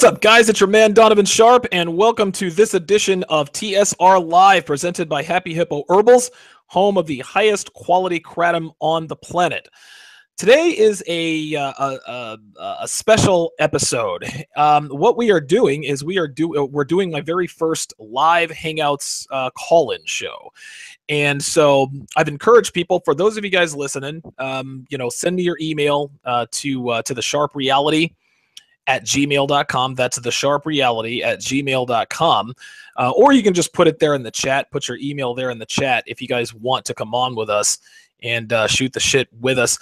What's up, guys? It's your man, Donovan Sharpe, and welcome to this edition of TSR Live, presented by Happy Hippo Herbals, home of the highest quality kratom on the planet. Today is a special episode. What we are doing is we're doing my very first live Hangouts call-in show. And so I've encouraged people, for those of you guys listening, send me your email to the Sharpe Reality at gmail.com. That's the Sharpe Reality at gmail.com. Or you can just put it there in the chat, put your email there in the chat if you guys want to come on with us and shoot the shit with us.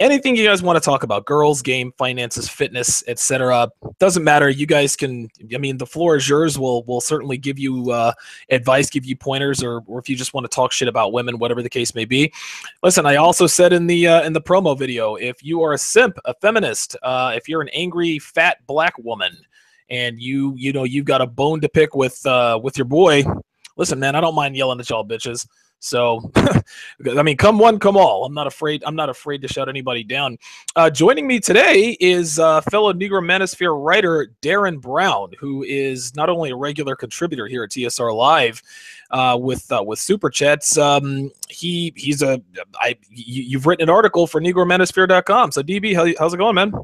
Anything you guys want to talk about, girls, game, finances, fitness, etc. Doesn't matter. You guys can, the floor is yours. We'll certainly give you advice, give you pointers, or if you just want to talk shit about women, whatever the case may be. Listen, I also said in the promo video, if you are a simp, a feminist, if you're an angry, fat black woman, and you've got a bone to pick with your boy, listen, man, I don't mind yelling at y'all bitches. So, come one, come all. I'm not afraid to shut anybody down. Joining me today is fellow Negro Manosphere writer Darron Brown, who is not only a regular contributor here at TSR Live with Super Chats. You've written an article for NegroManosphere.com. So, DB, how's it going, man?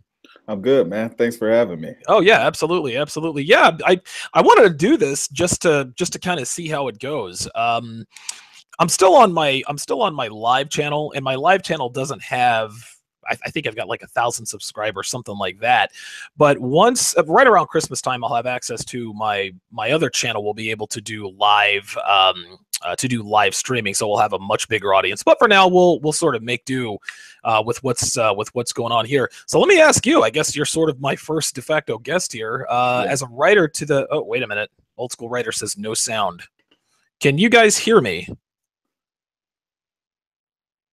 I'm good, man. Thanks for having me. Oh yeah, absolutely. Yeah, I wanted to do this just to kind of see how it goes. I'm still on my live channel, and my live channel doesn't have, I think I've got like 1,000 subscribers, something like that. But once, right around Christmas time, I'll have access to my other channel. We'll be able to do live streaming, so we'll have a much bigger audience. But for now, we'll sort of make do with what's going on here. So let me ask you. I guess you're sort of my first de facto guest here as a writer to the. Oh, wait a minute. Old School Writer says no sound. Can you guys hear me?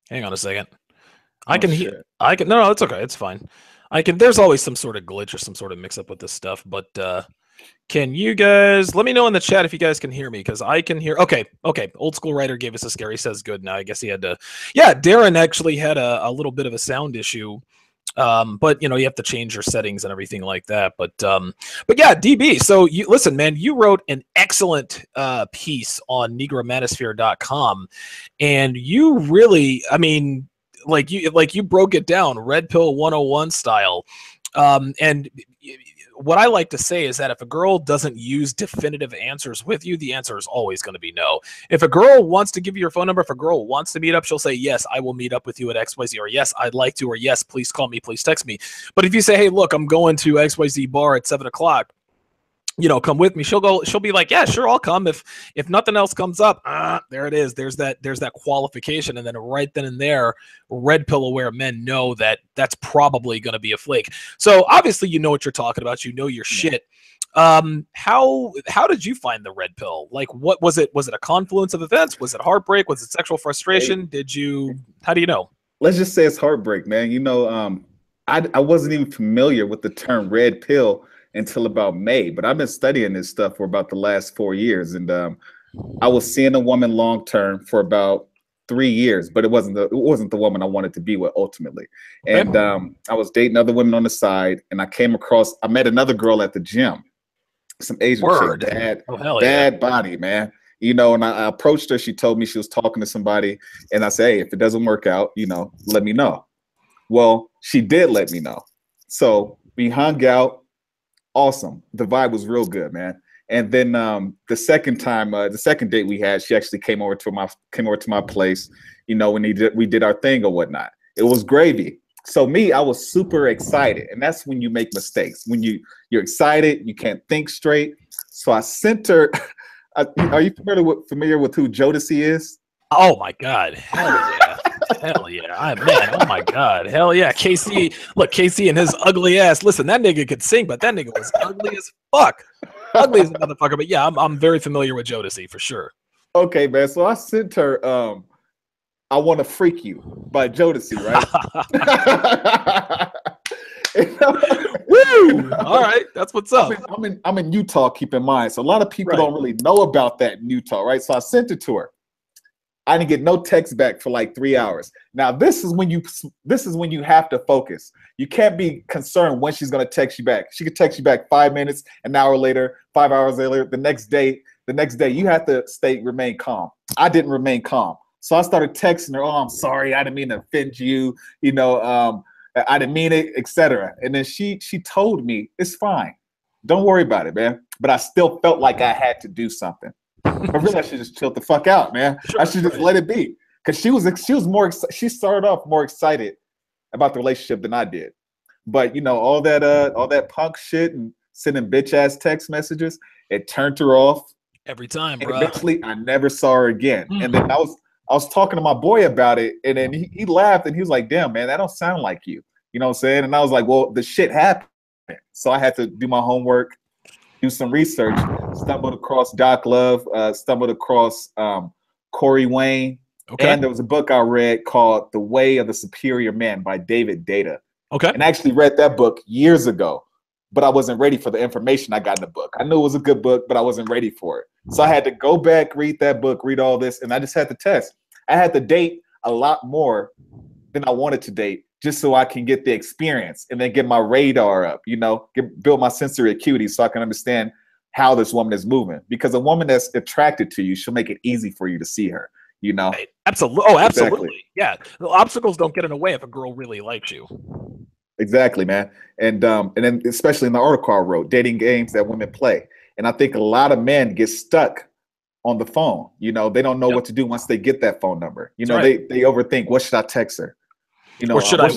Hang on a second. I can hear. No, it's okay. It's fine. There's always some sort of glitch or some sort of mix up with this stuff. But can you guys let me know in the chat if you guys can hear me? Because I can hear. Okay. Old School Writer gave us a scare. He says good. Now I guess he had to. Yeah, Darron actually had a little bit of a sound issue. But you have to change your settings and everything like that. But yeah, DB. So you listen, man. You wrote an excellent piece on NegroManosphere.com, and you really, you broke it down, Red Pill 101 style. And what I like to say is that if a girl doesn't use definitive answers with you, the answer is always going to be no. If a girl wants to give you your phone number, if a girl wants to meet up, she'll say, yes, I will meet up with you at XYZ, or yes, I'd like to, or yes, please call me, please text me. But if you say, hey, look, I'm going to XYZ bar at 7 o'clock, come with me. She'll be like, yeah, sure, I'll come. If nothing else comes up, there it is. There's that qualification. And then right then and there, red pill aware men know that that's probably going to be a flake. So obviously, you know what you're talking about. You know your shit. How did you find the red pill? Like, what was it? Was it a confluence of events? Was it heartbreak? Was it sexual frustration? How do you know? Let's just say it's heartbreak, man. I wasn't even familiar with the term red pill until about May, but I've been studying this stuff for about the last 4 years, and I was seeing a woman long term for about 3 years, but it wasn't the woman I wanted to be with ultimately. And I was dating other women on the side, and I met another girl at the gym, some Asian chick, bad body, man. And I approached her. She told me she was talking to somebody, and I said, hey, if it doesn't work out, let me know. Well, she did let me know. So we hung out. Awesome. The vibe was real good, man. And then the second date we had, she actually came over to my place, when we did our thing or whatnot. It was gravy. So I was super excited. And that's when you make mistakes. When you're excited, you can't think straight. So I sent her. Are you familiar with who Jodeci is? Oh my God. Hell yeah. Hell yeah. Oh my God. Hell yeah. KC, look, KC and his ugly ass. Listen, that nigga could sing, but that nigga was ugly as fuck. Ugly as a motherfucker. But yeah, I'm very familiar with Jodeci for sure. Okay, man. So I sent her I Want to Freak You by Jodeci, right? Woo! All right, that's what's up. I'm in Utah, keep in mind. So a lot of people don't really know about that in Utah, right? So I sent it to her. I didn't get no text back for like 3 hours. Now this is when you have to focus. You can't be concerned when she's gonna text you back. She could text you back 5 minutes, an hour later, 5 hours later, the next day. You have to remain calm. I didn't remain calm. So I started texting her, oh, I'm sorry, I didn't mean to offend you, I didn't mean it, etc. And then she told me, it's fine. Don't worry about it, man. But I still felt like I had to do something. I really I should just chill the fuck out, man. Sure, I should just let it be. Because she started off more excited about the relationship than I did. But all that punk shit and sending bitch ass text messages, it turned her off. Every time, and bro. Eventually I never saw her again. And then I was talking to my boy about it, and then he laughed and he was like, damn, man, that don't sound like you. You know what I'm saying? And I was like, well, the shit happened. So I had to do my homework, do some research, stumbled across Doc Love, stumbled across Corey Wayne. Okay. And there was a book I read called The Way of the Superior Man by David Data. Okay. And I actually read that book years ago, but I wasn't ready for the information I got in the book. I knew it was a good book, but I wasn't ready for it. So I had to go back, read that book, read all this, and I just had to test. I had to date a lot more than I wanted to date just so I can get the experience and then get my radar up, build my sensory acuity so I can understand how this woman is moving. Because a woman that's attracted to you, she'll make it easy for you to see her, Right. Absolutely. Oh, absolutely. Exactly. Yeah. The obstacles don't get in the way if a girl really likes you. Exactly, man. And then especially in the article I wrote, dating games that women play. And I think a lot of men get stuck on the phone. They don't know what to do once they get that phone number. Right. They overthink, what should I text her? Or should I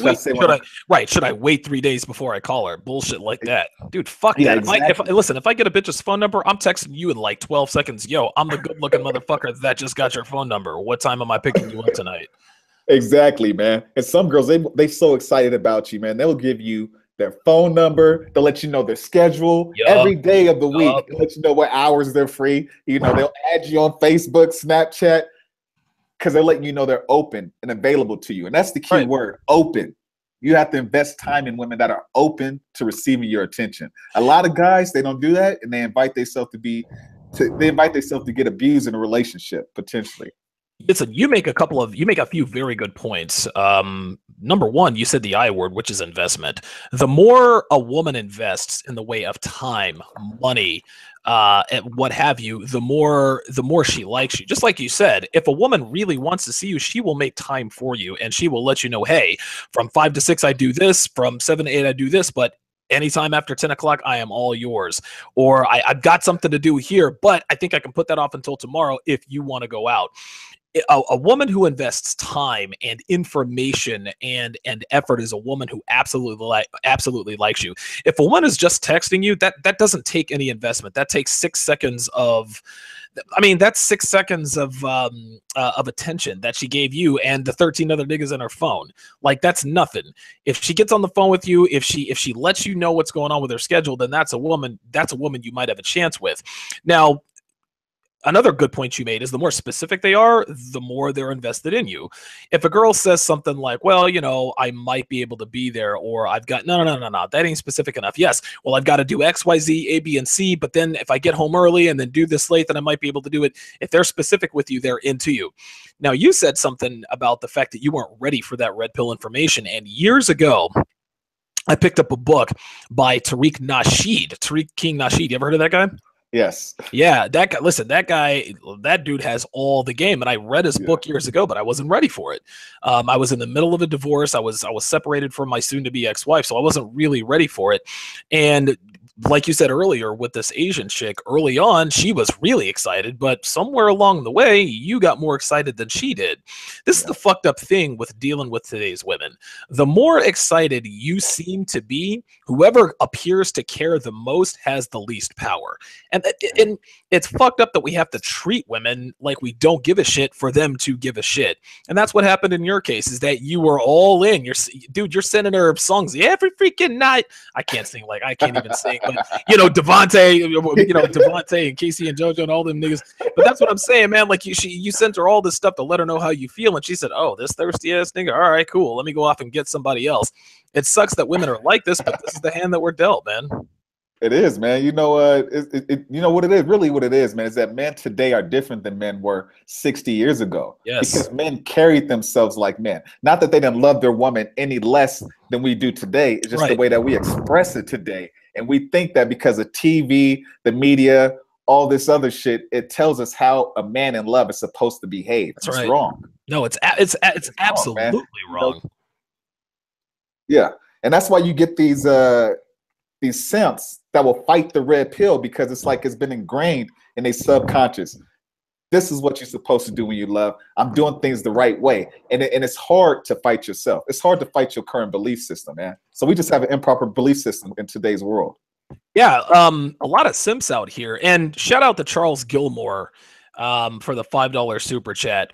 wait? Should I wait 3 days before I call her? Bullshit like that, dude. Fuck that. Exactly. If I get a bitch's phone number, I'm texting you in like 12 seconds. Yo, I'm the good-looking motherfucker that just got your phone number. What time am I picking you up tonight? Exactly, man. And some girls, they so excited about you, man. They'll give you their phone number. They'll let you know their schedule every day of the week. They'll let you know what hours they're free. They'll add you on Facebook, Snapchat, because they're letting you know they're open and available to you. And that's the key word, open. You have to invest time in women that are open to receiving your attention. A lot of guys, they don't do that, and they invite themselves to get abused in a relationship, potentially. Listen, you make a few very good points. Number one, you said the I word, which is investment. The more a woman invests in the way of time, money, and what have you, the more she likes you. Just like you said, if a woman really wants to see you, she will make time for you, and she will let you know, hey, from 5 to 6 I do this, from 7 to 8 I do this, but anytime after 10 o'clock, I am all yours. Or I've got something to do here, but I think I can put that off until tomorrow if you want to go out. A woman who invests time and information and effort is a woman who absolutely likes you. If a woman is just texting you, that doesn't take any investment. That takes 6 seconds of, that's 6 seconds of attention that she gave you and the 13 other niggas in her phone. Like, that's nothing. If she gets on the phone with you, if she lets you know what's going on with her schedule, then that's a woman you might have a chance with. Now, another good point you made is the more specific they are, the more they're invested in you. If a girl says something like, well, I might be able to be there, or I've got, no, that ain't specific enough. Yes, well, I've got to do X, Y, Z, A, B, and C, but then if I get home early and then do this late, then I might be able to do it. If they're specific with you, they're into you. Now, you said something about the fact that you weren't ready for that red pill information, and years ago, I picked up a book by Tariq King Nasheed. You ever heard of that guy? Yes. Yeah, that guy. Listen, that dude has all the game. And I read his book years ago, but I wasn't ready for it. I was in the middle of a divorce. I was separated from my soon-to-be ex-wife, so I wasn't really ready for it. And like you said earlier, with this Asian chick, early on, she was really excited, but somewhere along the way, you got more excited than she did. This is the fucked up thing with dealing with today's women. The more excited you seem to be, whoever appears to care the most has the least power. And it's fucked up that we have to treat women like we don't give a shit for them to give a shit. And that's what happened in your case, is that you were all in. You're sending her songs every freaking night. I can't even sing. But Devontae and Casey and JoJo and all them niggas. But that's what I'm saying, man. Like you sent her all this stuff to let her know how you feel, and she said, "Oh, this thirsty ass nigga. All right, cool. Let me go off and get somebody else." It sucks that women are like this, but this is the hand that we're dealt, man. It is, man. You know what it is. Really, what it is, man, is that men today are different than men were 60 years ago. Yes, Because men carried themselves like men. Not that they didn't love their woman any less than we do today. It's just the right. way that we express it today. And we think that because of TV, the media, all this other shit, it tells us how a man in love is supposed to behave. That's And it's right. wrong. No, it's It's wrong, man. absolutely wrong. Yeah. And that's why you get these simps that will fight the red pill because it's like it's been ingrained in their subconscious. This is what you're supposed to do when you love. I'm doing things the right way. And it's hard to fight yourself. It's hard to fight your current belief system, man. So we just have an improper belief system in today's world. Yeah, a lot of simps out here, and shout out to Charles Gilmore for the $5 super chat.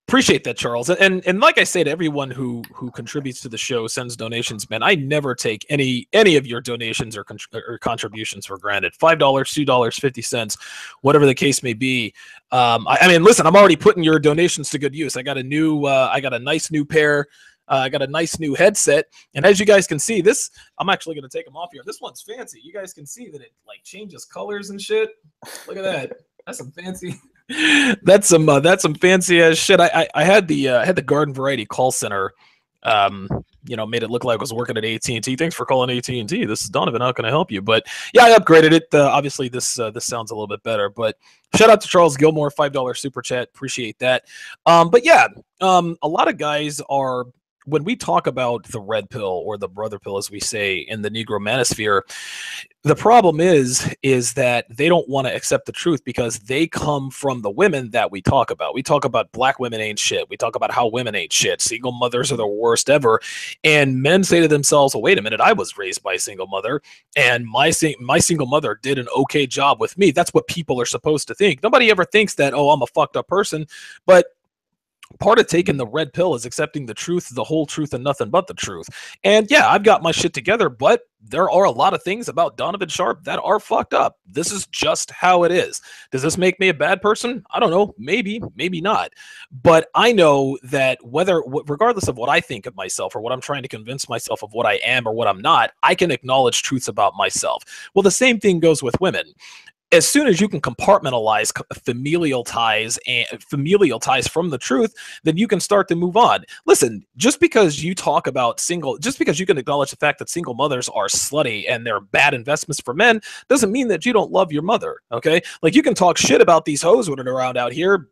Appreciate that, Charles. And like I say to everyone who contributes to the show, sends donations, man, I never take any of your donations or contributions for granted. $5, $2, 50 cents, whatever the case may be. I mean, listen, I'm already putting your donations to good use. I got a nice new pair. I got a nice new headset, and as you guys can see, this, I'm actually going to take them off here. This one's fancy. You guys can see that it like changes colors and shit. Look at that. That's some fancy. That's some fancy ass shit. I had the Garden Variety call center. Made it look like I was working at AT&T. Thanks for calling AT&T. This is Donovan. How can I help you? But yeah, I upgraded it. Obviously, this sounds a little bit better. But shout out to Charles Gilmore, $5 super chat. Appreciate that. But yeah, a lot of guys are. When we talk about the red pill or the brother pill, as we say in the Negro manosphere, the problem is that they don't want to accept the truth because they come from the women that we talk about. We talk about black women ain't shit. We talk about how women ain't shit. Single mothers are the worst ever. And men say to themselves, well, wait a minute, I was raised by a single mother and my single mother did an okay job with me. That's what people are supposed to think. Nobody ever thinks that, oh, I'm a fucked up person. But part of taking the red pill is accepting the truth, the whole truth, and nothing but the truth. And yeah, I've got my shit together, but there are a lot of things about Donovan Sharpe that are fucked up. This is just how it is. Does this make me a bad person? I don't know. Maybe, maybe not. But I know that regardless of what I think of myself or what I'm trying to convince myself of what I am or what I'm not, I can acknowledge truths about myself. Well, the same thing goes with women. As soon as you can compartmentalize familial ties from the truth, then you can start to move on. Listen, just because you can acknowledge the fact that single mothers are slutty and they're bad investments for men, doesn't mean that you don't love your mother. Okay, like you can talk shit about these hoes running around out here.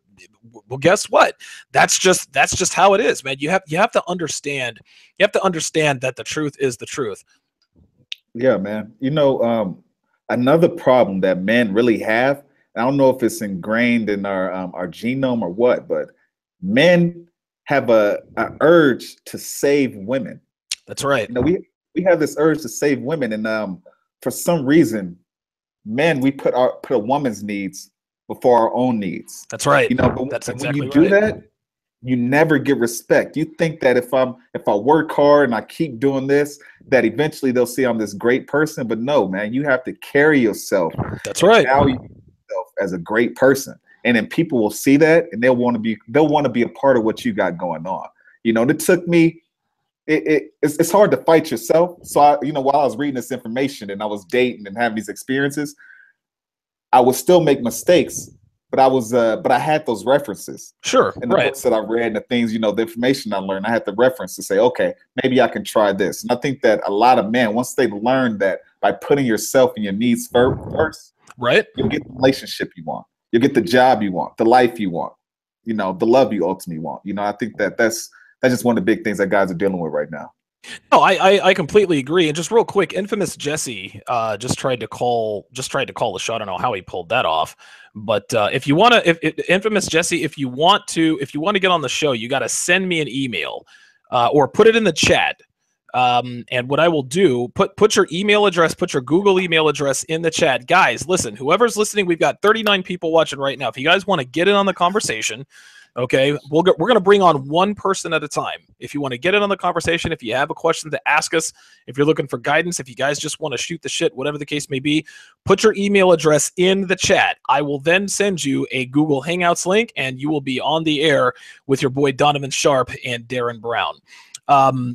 Well, guess what? That's just how it is, man. You have to understand. You have to understand that the truth is the truth. Yeah, man. Another problem that men really have, I don't know if it's ingrained in our genome or what, but men have a urge to save women. That's right. We have this urge to save women, and for some reason, men, we put a woman's needs before our own needs. That's right. But that's exactly when you do that, you never get respect. You think that if I work hard and I keep doing this, that eventually they'll see I'm this great person. But no, man, you have to carry yourself. That's right. Value yourself as a great person. And then people will see that and they'll want to be a part of what you got going on. It took me, it's hard to fight yourself. So while I was reading this information and I was dating and having these experiences, I would still make mistakes. But I had those references. Sure. In the books that I read and the things, the information I learned, I had the reference to say, okay, maybe I can try this. And I think that a lot of men, once they learn that by putting yourself and your needs first, right, you'll get the relationship you want. You'll get the job you want, the life you want, the love you ultimately want. I think that's just one of the big things that guys are dealing with right now. No, I completely agree. And just real quick, Infamous Jesse just tried to call the show. I don't know how he pulled that off. But if you want to, Infamous Jesse, if you want to get on the show, you got to send me an email or put it in the chat. And what I will do, put your email address, put your Google email address in the chat. Guys, listen, whoever's listening, we've got 39 people watching right now. If you guys want to get in on the conversation, okay, we're going to bring on one person at a time. If you want to get in on the conversation, if you have a question to ask us, if you're looking for guidance, if you guys just want to shoot the shit, whatever the case may be, put your email address in the chat. I will then send you a Google Hangouts link, and you will be on the air with your boy Donovan Sharpe and Darron Brown.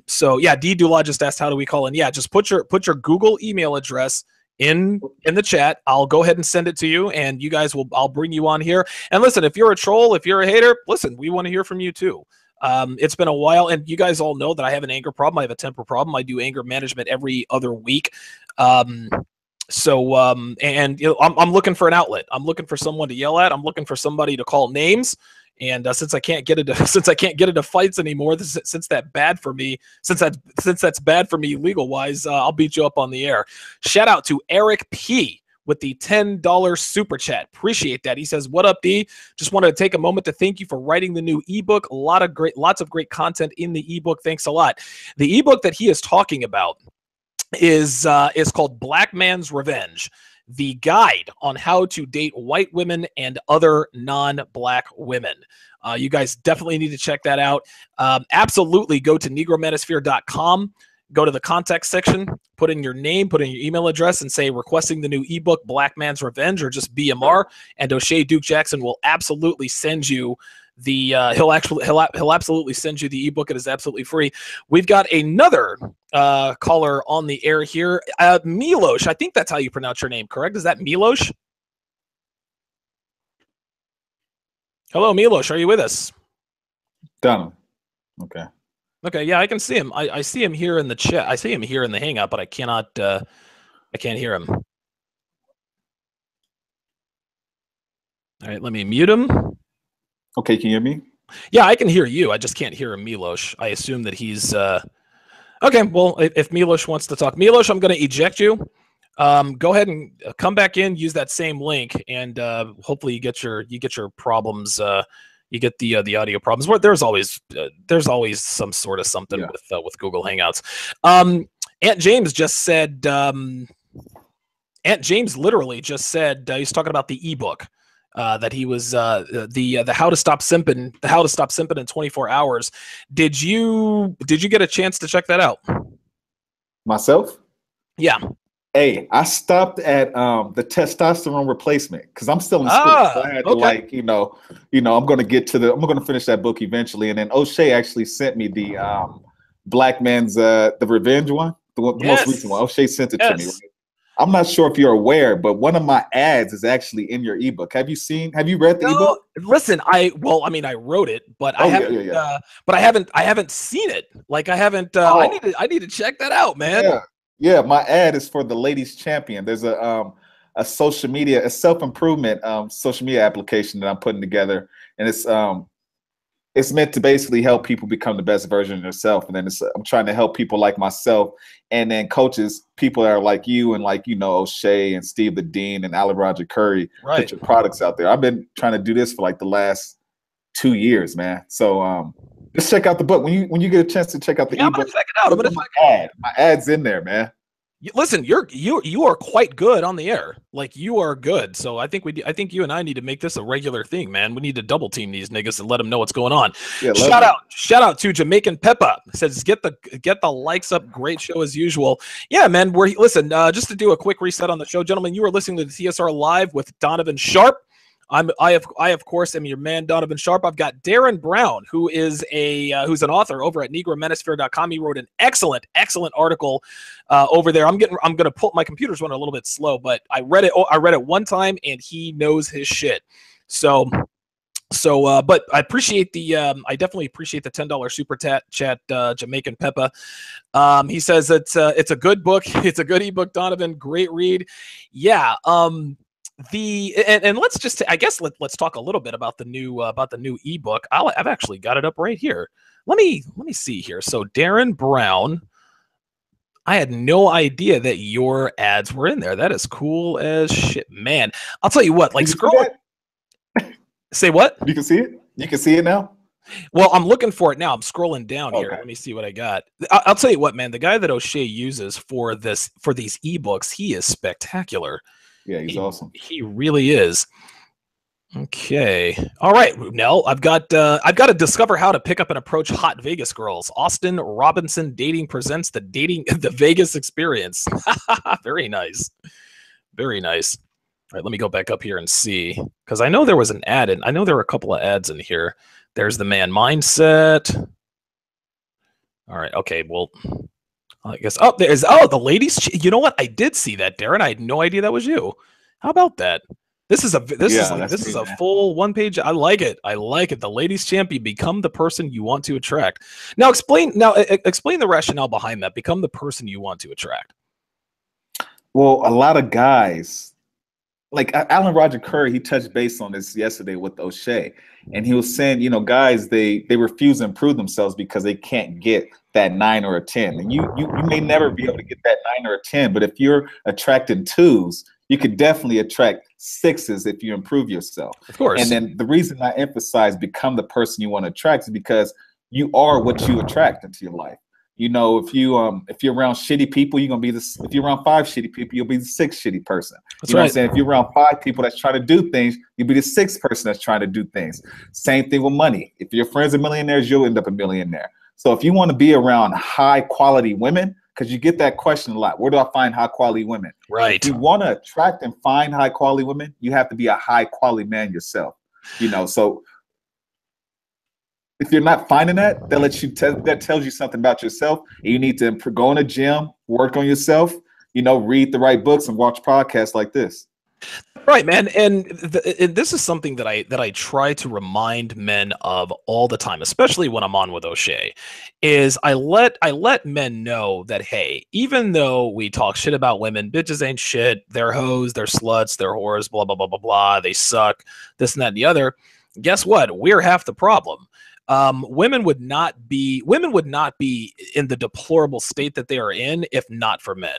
So yeah, D Dula just asked, how do we call in? Yeah, just put your Google email address in the chat. I'll go ahead and send it to you, and you guys will. I'll bring you on here. And listen, if you're a troll, if you're a hater, listen, we want to hear from you too. It's been a while, and you guys all know that I have an anger problem. I have a temper problem. I do anger management every other week. And you know, I'm looking for an outlet. I'm looking for someone to yell at. I'm looking for somebody to call names. And since I can't get into fights anymore, since that's bad for me legal wise, I'll beat you up on the air. Shout out to Eric P with the $10 super chat. Appreciate that. He says, "What up, D? Just wanted to take a moment to thank you for writing the new ebook. Lots of great content in the ebook. Thanks a lot." The ebook that he is talking about is called Black Man's Revenge, the guide on how to date white women and other non-black women. You guys definitely need to check that out. Absolutely go to negromanosphere.com, go to the contact section, put in your name, put in your email address, and say requesting the new ebook, Black Man's Revenge, or just BMR, and O'Shea Duke Jackson will absolutely send you the he'll absolutely send you the ebook. It is absolutely free. We've got another caller on the air here. Milosh, I think that's how you pronounce your name, correct? Is that Milosh? Hello, Milosh. Are you with us? Donovan. Okay. Okay, yeah, I can see him. I see him here in the chat. I see him here in the hangout, but I can't hear him. All right, let me mute him. Okay, can you hear me? Yeah, I can hear you. I just can't hear him, Milosh. I assume that he's okay. Well, if Milosh wants to talk, Milosh, I'm going to eject you. Go ahead and come back in. Use that same link, and hopefully you get your problems. You get the audio problems. There's always some sort of something with Google Hangouts. Aunt James just said. Aunt James literally just said he's talking about the ebook. That he was the how to stop simping in 24 hours. Did you get a chance to check that out? Myself? Yeah. Hey, I stopped at the testosterone replacement because I'm still in school. So I had to I'm going to finish that book eventually. And then O'Shea actually sent me the Black Man's the Revenge one, the most recent one. O'Shea sent it to me. Right? I'm not sure if you're aware, but one of my ads is actually in your ebook. Have you read the ebook? Listen, I wrote it, but I haven't seen it. Like I haven't. I need to check that out, man. Yeah. My ad is for the Ladies Champion. There's a social media, a self-improvement social media application that I'm putting together, and it's meant to basically help people become the best version of themselves. And then I'm trying to help people like myself, and then coaches, people that are like you and like, O'Shea and Steve the Dean and Ali Roger Curry, put your products out there. I've been trying to do this for like the last 2 years, man. So just check out the book. When you get a chance to check out the ebook, I'm gonna check it out. I'm gonna check it out. My ad's in there, man. Listen, you are quite good on the air. Like you are good. So I think you and I need to make this a regular thing, man. We need to double team these niggas and let them know what's going on. Yeah, shout out to Jamaican Peppa. Says get the likes up. Great show as usual. Yeah, man. Listen. Just to do a quick reset on the show, gentlemen. You are listening to the TSR Live with Donovan Sharpe. I of course am your man Donovan Sharpe. I've got Darron Brown, who is who's an author over at negromanosphere.com. He wrote an excellent article over there. I'm gonna pull, my computer's running a little bit slow, but I read it one time and he knows his shit. But I appreciate I definitely appreciate the $10 super chat, Jamaican Peppa. He says it's a good book. It's a good ebook, Donovan. Great read. Yeah. And let's just, I guess let's talk a little bit about the new ebook. I've actually got it up right here. Let me see here. So Darron Brown, I had no idea that your ads were in there. That is cool as shit, man. I'll tell you what, like scroll. Say what? You can see it. You can see it now. Well, I'm looking for it now. I'm scrolling down here. Let me see what I got. I'll tell you what, man. The guy that O'Shea uses for these ebooks, he is spectacular. Yeah, he's awesome. He really is. Okay. All right, Nell. I've got to discover how to pick up and approach hot Vegas girls. Austin Robinson Dating presents the Vegas experience. Very nice. Very nice. All right, let me go back up here and see, because I know there was an ad in. I know there were a couple of ads in here. There's the man mindset. All right. Okay. Well, I guess. Oh, there's. The ladies. You know what? I did see that, Darren. I had no idea that was you. How about that? Yeah, that's This me, is a man. full one page. I like it. I like it. The ladies champion, become the person you want to attract. Now explain the rationale behind that. Become the person you want to attract. Well, a lot of guys, like Alan Roger Curry, he touched base on this yesterday with O'Shea, and he was saying, guys, they refuse to improve themselves because they can't get that 9 or a 10, and you may never be able to get that 9 or a 10, but if you're attracting twos, you could definitely attract sixes if you improve yourself. Of course. And then the reason I emphasize become the person you want to attract is because you are what you attract into your life. If you're around shitty people, you're gonna be this. If you're around 5 shitty people, you'll be the 6 shitty person. That's you know right. what I'm saying? If you're around 5 people that's trying to do things, you'll be the 6th person that's trying to do things. Same thing with money. If your friends are millionaires, you'll end up a millionaire. So if you want to be around high quality women, because you get that question a lot, where do I find high quality women? Right. If you want to attract and find high quality women, you have to be a high quality man yourself. So if you're not finding that, that tells you something about yourself. And you need to go in a gym, work on yourself, read the right books and watch podcasts like this. Right, man, and this is something that I try to remind men of all the time, especially when I'm on with O'Shea, is I let men know that, hey, even though we talk shit about women, bitches ain't shit, they're hoes, they're sluts, they're whores, blah blah blah blah blah, they suck, this and that and the other. Guess what? We're half the problem. Women would not be in the deplorable state that they are in if not for men.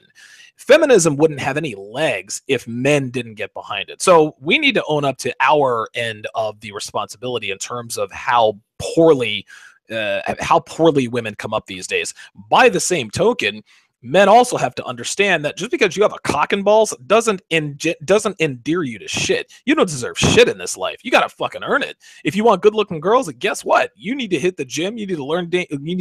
Feminism wouldn't have any legs if men didn't get behind it. So we need to own up to our end of the responsibility in terms of how poorly women come up these days. By the same token, men also have to understand that just because you have a cock and balls doesn't endear you to shit. You don't deserve shit in this life. You gotta fucking earn it. If you want good looking girls, guess what? You need to hit the gym. You need to learn game. You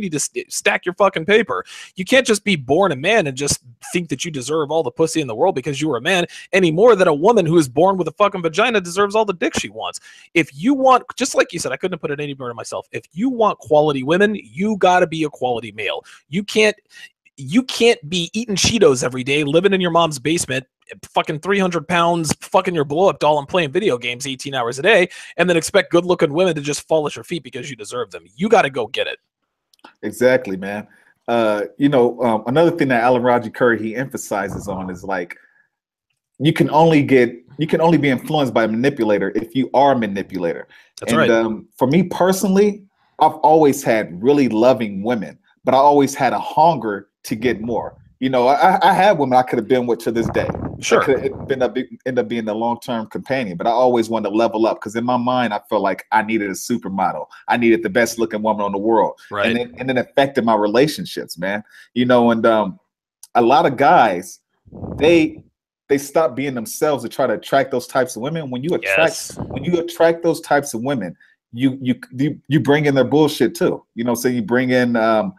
need to stack your fucking paper. You can't just be born a man and just think that you deserve all the pussy in the world because you were a man, any more than a woman who is born with a fucking vagina deserves all the dick she wants. If you want, just like you said, I couldn't have put it any better myself. If you want quality women, you gotta be a quality male. You can't be eating Cheetos every day, living in your mom's basement, fucking 300 pounds, fucking your blow-up doll and playing video games 18 hours a day, and then expect good-looking women to just fall at your feet because you deserve them. You got to go get it. Exactly, man. Another thing that Alan Roger Curry, he emphasizes on is like, you can only be influenced by a manipulator if you are a manipulator. That's right. For me personally, I've always had really loving women, but I always had a hunger to get more. I had women I could have been with to this day. Sure. I could end up being a long-term companion, but I always wanted to level up because in my mind, I felt like I needed a supermodel. I needed the best looking woman on the world. Right. And then affected my relationships, man. A lot of guys, they stop being themselves to try to attract those types of women. When you attract those types of women, you bring in their bullshit too. So you bring in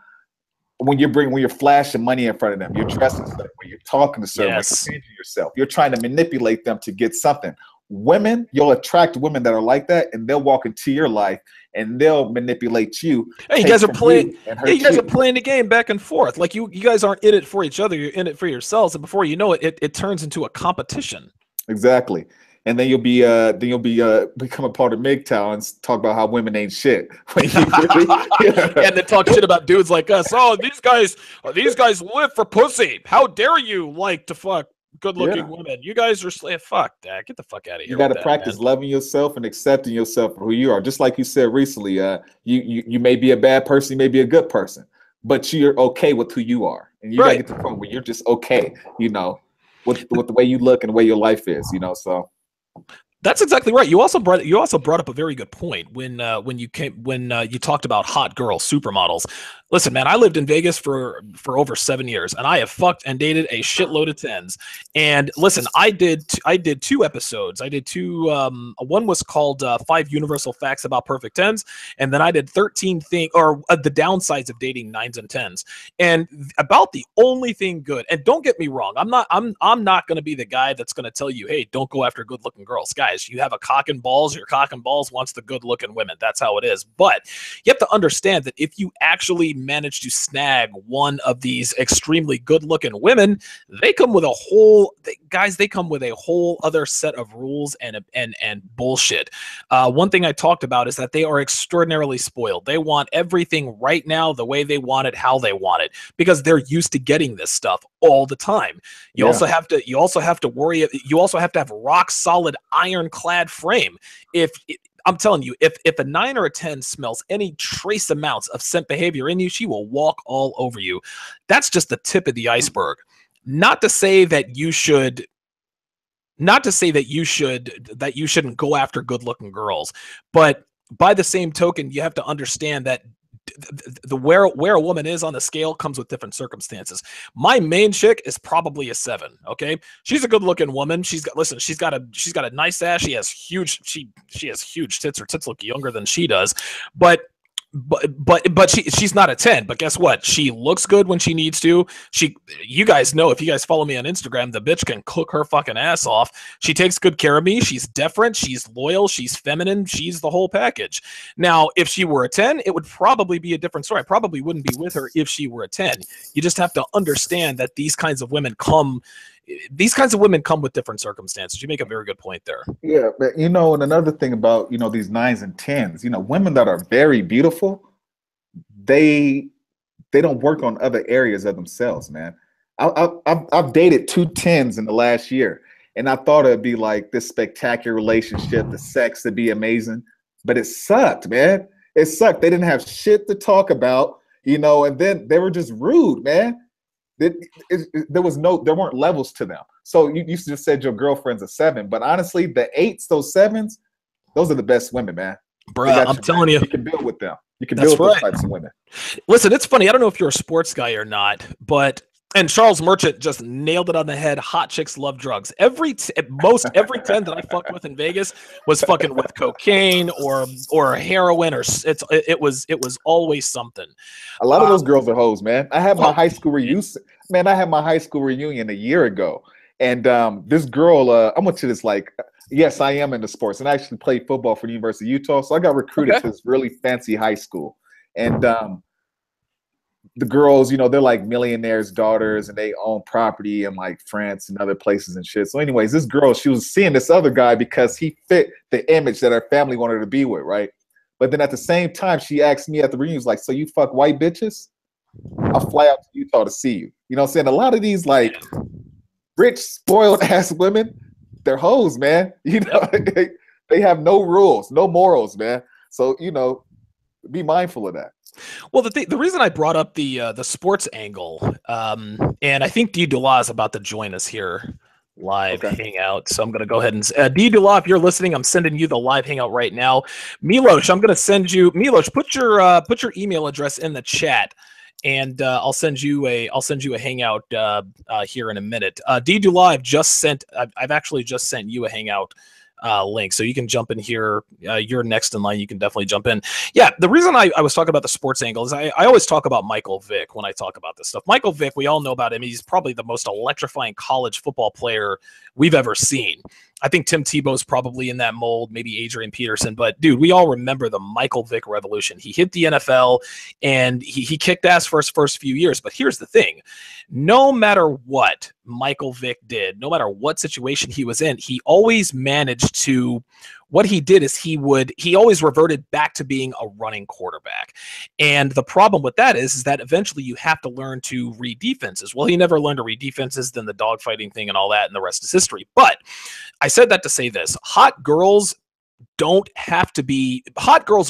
when you're flashing money in front of them, you're dressing a certain way, you're talking a certain way, you're changing yourself, you're trying to manipulate them to get something. Women, you'll attract women that are like that, and they'll walk into your life and they'll manipulate you. Hey, you guys are playing. Yeah, you guys are playing the game back and forth. Like you guys aren't in it for each other. You're in it for yourselves, and before you know it, it turns into a competition. Exactly. And then you'll become a part of MGTOW and talk about how women ain't shit. And then talk shit about dudes like us. Oh, these guys live for pussy. How dare you like to fuck good-looking women? You guys are fuck that. Get the fuck out of here. You got to practice loving yourself and accepting yourself for who you are. Just like you said recently, you may be a bad person, you may be a good person, but you're okay with who you are, and you got to get to the point where you're just okay, with the way you look and the way your life is, So. That's exactly right. You also brought up a very good point when you talked about hot girl supermodels. Listen, man, I lived in Vegas for over 7 years, and I have fucked and dated a shitload of tens. And listen, I did 2 episodes. I did 2. One was called 5 Universal Facts About Perfect Tens, and then I did 13 the downsides of dating 9s and 10s. And about the only thing good. And don't get me wrong, I'm not going to be the guy that's going to tell you, hey, don't go after good looking girls, guys. You have a cock and balls. Your cock and balls wants the good looking women. That's how it is. But you have to understand that if you actually manage to snag one of these extremely good-looking women, they come with a whole they come with a whole other set of rules and bullshit. One thing I talked about is that they are extraordinarily spoiled. They want everything right now, the way they want it, how they want it, because they're used to getting this stuff all the time. You also have to worry. You also have to have rock solid ironclad frame. I'm telling you, if a 9 or a 10 smells any trace amounts of scent behavior in you, she will walk all over you. That's just the tip of the iceberg. Not to say that you shouldn't go after good-looking girls, but by the same token, you have to understand that where a woman is on the scale comes with different circumstances. My main chick is probably a 7. Okay, she's a good-looking woman. She's got a nice ass. She has huge tits. Her tits look younger than she does, but she's not a 10. But guess what? She looks good when she needs to. You guys know, if you guys follow me on Instagram, the bitch can cook her fucking ass off. She takes good care of me. She's deferent. She's loyal. She's feminine. She's the whole package. Now, if she were a 10, it would probably be a different story. I probably wouldn't be with her if she were a 10. You just have to understand that these kinds of women come with different circumstances. You make a very good point there. Yeah, but and another thing about these 9s and 10s, women that are very beautiful, they don't work on other areas of themselves, man. I've dated 2 10s in the last year, and I thought it'd be like this spectacular relationship, the sex would be amazing, but it sucked, man. It sucked. They didn't have shit to talk about, and then they were just rude, man. There weren't levels to them. So you just said your girlfriend's a 7, but honestly, the 8s, those 7s, those are the best women, man. Bruh, I'm telling you, you can build with them. You can build with those types of women. Listen, it's funny. I don't know if you're a sports guy or not, and Charles Merchant just nailed it on the head. Hot chicks love drugs. Every 10 that I fucked with in Vegas was fucking with cocaine or heroin, or it was always something. A lot of those girls are hoes, man. I had my high school reunion. Man, I had my high school reunion a year ago, and this girl, I went to this yes, I am into sports, and I actually played football for the University of Utah, so I got recruited to this really fancy high school, and the girls, they're like millionaires' daughters, and they own property in like France and other places and shit. So anyways, this girl, she was seeing this other guy because he fit the image that her family wanted her to be with, right? But then at the same time, she asked me at the reunion, like, so you fuck white bitches? I'll fly out to Utah to see you. You know what I'm saying? A lot of these like rich, spoiled ass women, they're hoes, man. They have no rules, no morals, man. So, be mindful of that. Well, the reason I brought up the sports angle, and I think D. Dula is about to join us here live hangout, so I'm going to go ahead and D. Dula, if you're listening, I'm sending you the live hangout right now. Milos, I'm going to send you. Milos, put your email address in the chat, and I'll send you a hangout here in a minute. D. Dula, I've actually just sent you a hangout link, so you can jump in here. You're next in line. You can definitely jump in. Yeah, the reason I was talking about the sports angle is I always talk about Michael Vick when I talk about this stuff. Michael Vick, we all know about him. He's probably the most electrifying college football player we've ever seen. I think Tim Tebow's probably in that mold, maybe Adrian Peterson, but dude, we all remember the Michael Vick revolution. He hit the NFL and he kicked ass for his first few years. But here's the thing. No matter what Michael Vick did, no matter what situation he was in, he always managed to, what he did is he always reverted back to being a running quarterback. And the problem with that is that eventually you have to learn to read defenses. Well, he never learned to read defenses, then the dogfighting thing and all that, and the rest is history. But I said that to say this. Hot girls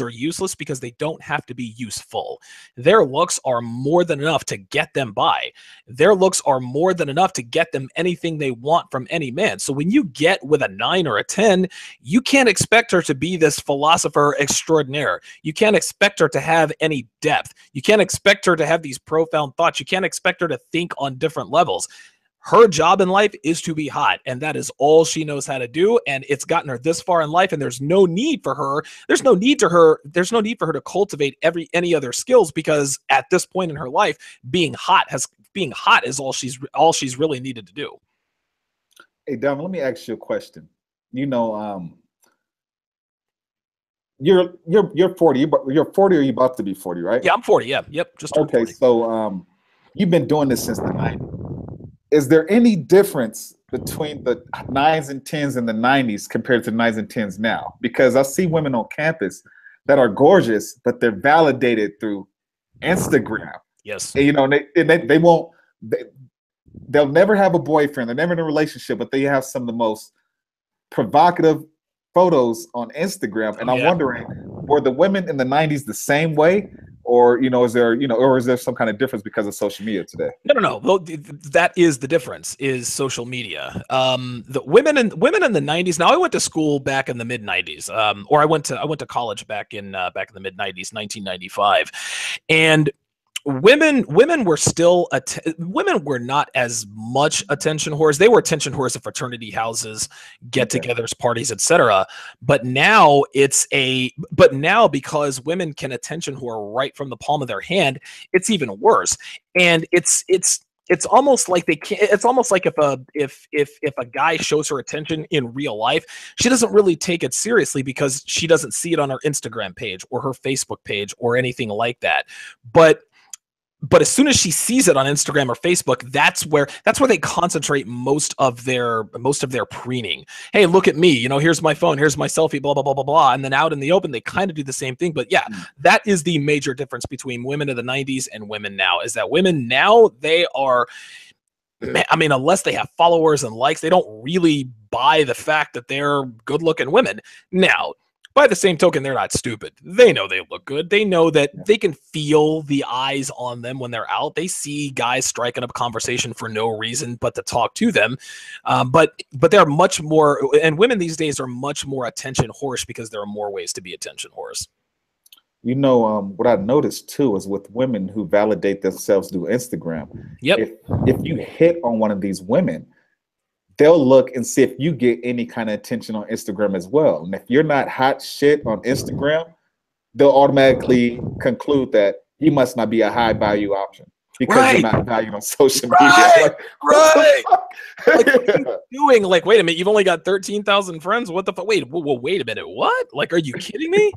are useless because they don't have to be useful. Their looks are more than enough to get them by. Their looks are more than enough to get them anything they want from any man. So when you get with a 9 or a 10, you can't expect her to be this philosopher extraordinaire. You can't expect her to have any depth. You can't expect her to have these profound thoughts. You can't expect her to think on different levels. Her job in life is to be hot, and that is all she knows how to do, and it's gotten her this far in life, and there's no need for her to cultivate any other skills, because at this point in her life, being hot is all she's really needed to do. Hey, Donovan, let me ask you a question. you're 40. You're 40, or you about to be 40, right? Yeah, I'm 40. Yeah, yep, just turned Okay, 40. so you've been doing this since the 90s. Is there any difference between the nines and tens in the 90s compared to the nines and tens now? Because I see women on campus that are gorgeous, but they're validated through Instagram. Yes. And, you know, they won't. They'll never have a boyfriend. They're never in a relationship, but they have some of the most provocative photos on Instagram. And I'm wondering, were the women in the 90s the same way? Or, you know, is there some kind of difference because of social media today? No. Well, that is the difference, is social media. The women in the 90s. Now, I went to school back in the mid 90s, or I went to college back in the mid 90s, 1995, and women were still women were not as much attention whores. They were attention whores at fraternity houses, get-togethers, parties, etc. But now because women can attention whore right from the palm of their hand, it's even worse. And it's almost like they can't. It's almost like if a guy shows her attention in real life, she doesn't really take it seriously because she doesn't see it on her Instagram page or her Facebook page or anything like that. But as soon as she sees it on Instagram or Facebook, that's where they concentrate most of their preening. Hey, look at me, you know, here's my phone, here's my selfie, blah blah blah blah blah. And then out in the open, they kind of do the same thing. But yeah, that is the major difference between women of the 90s and women now, is that women now, they are, I mean, unless they have followers and likes, they don't really buy the fact that they're good looking women. Now, by the same token, they're not stupid. They know they look good. They know that they can feel the eyes on them when they're out. They see guys striking up conversation for no reason but to talk to them. But they're much more, and women these days are much more attention whorish because there are more ways to be attention whores. You know, what I noticed too is with women who validate themselves through Instagram. Yep. If you hit on one of these women, they'll look and see if you get any kind of attention on Instagram as well. And if you're not hot shit on Instagram, they'll automatically conclude that you must not be a high value option because you're not valued on social media. Like, right. Like, what are you doing? Like, wait a minute, you've only got 13,000 friends. What the fuck? Wait a minute. What? Like, are you kidding me?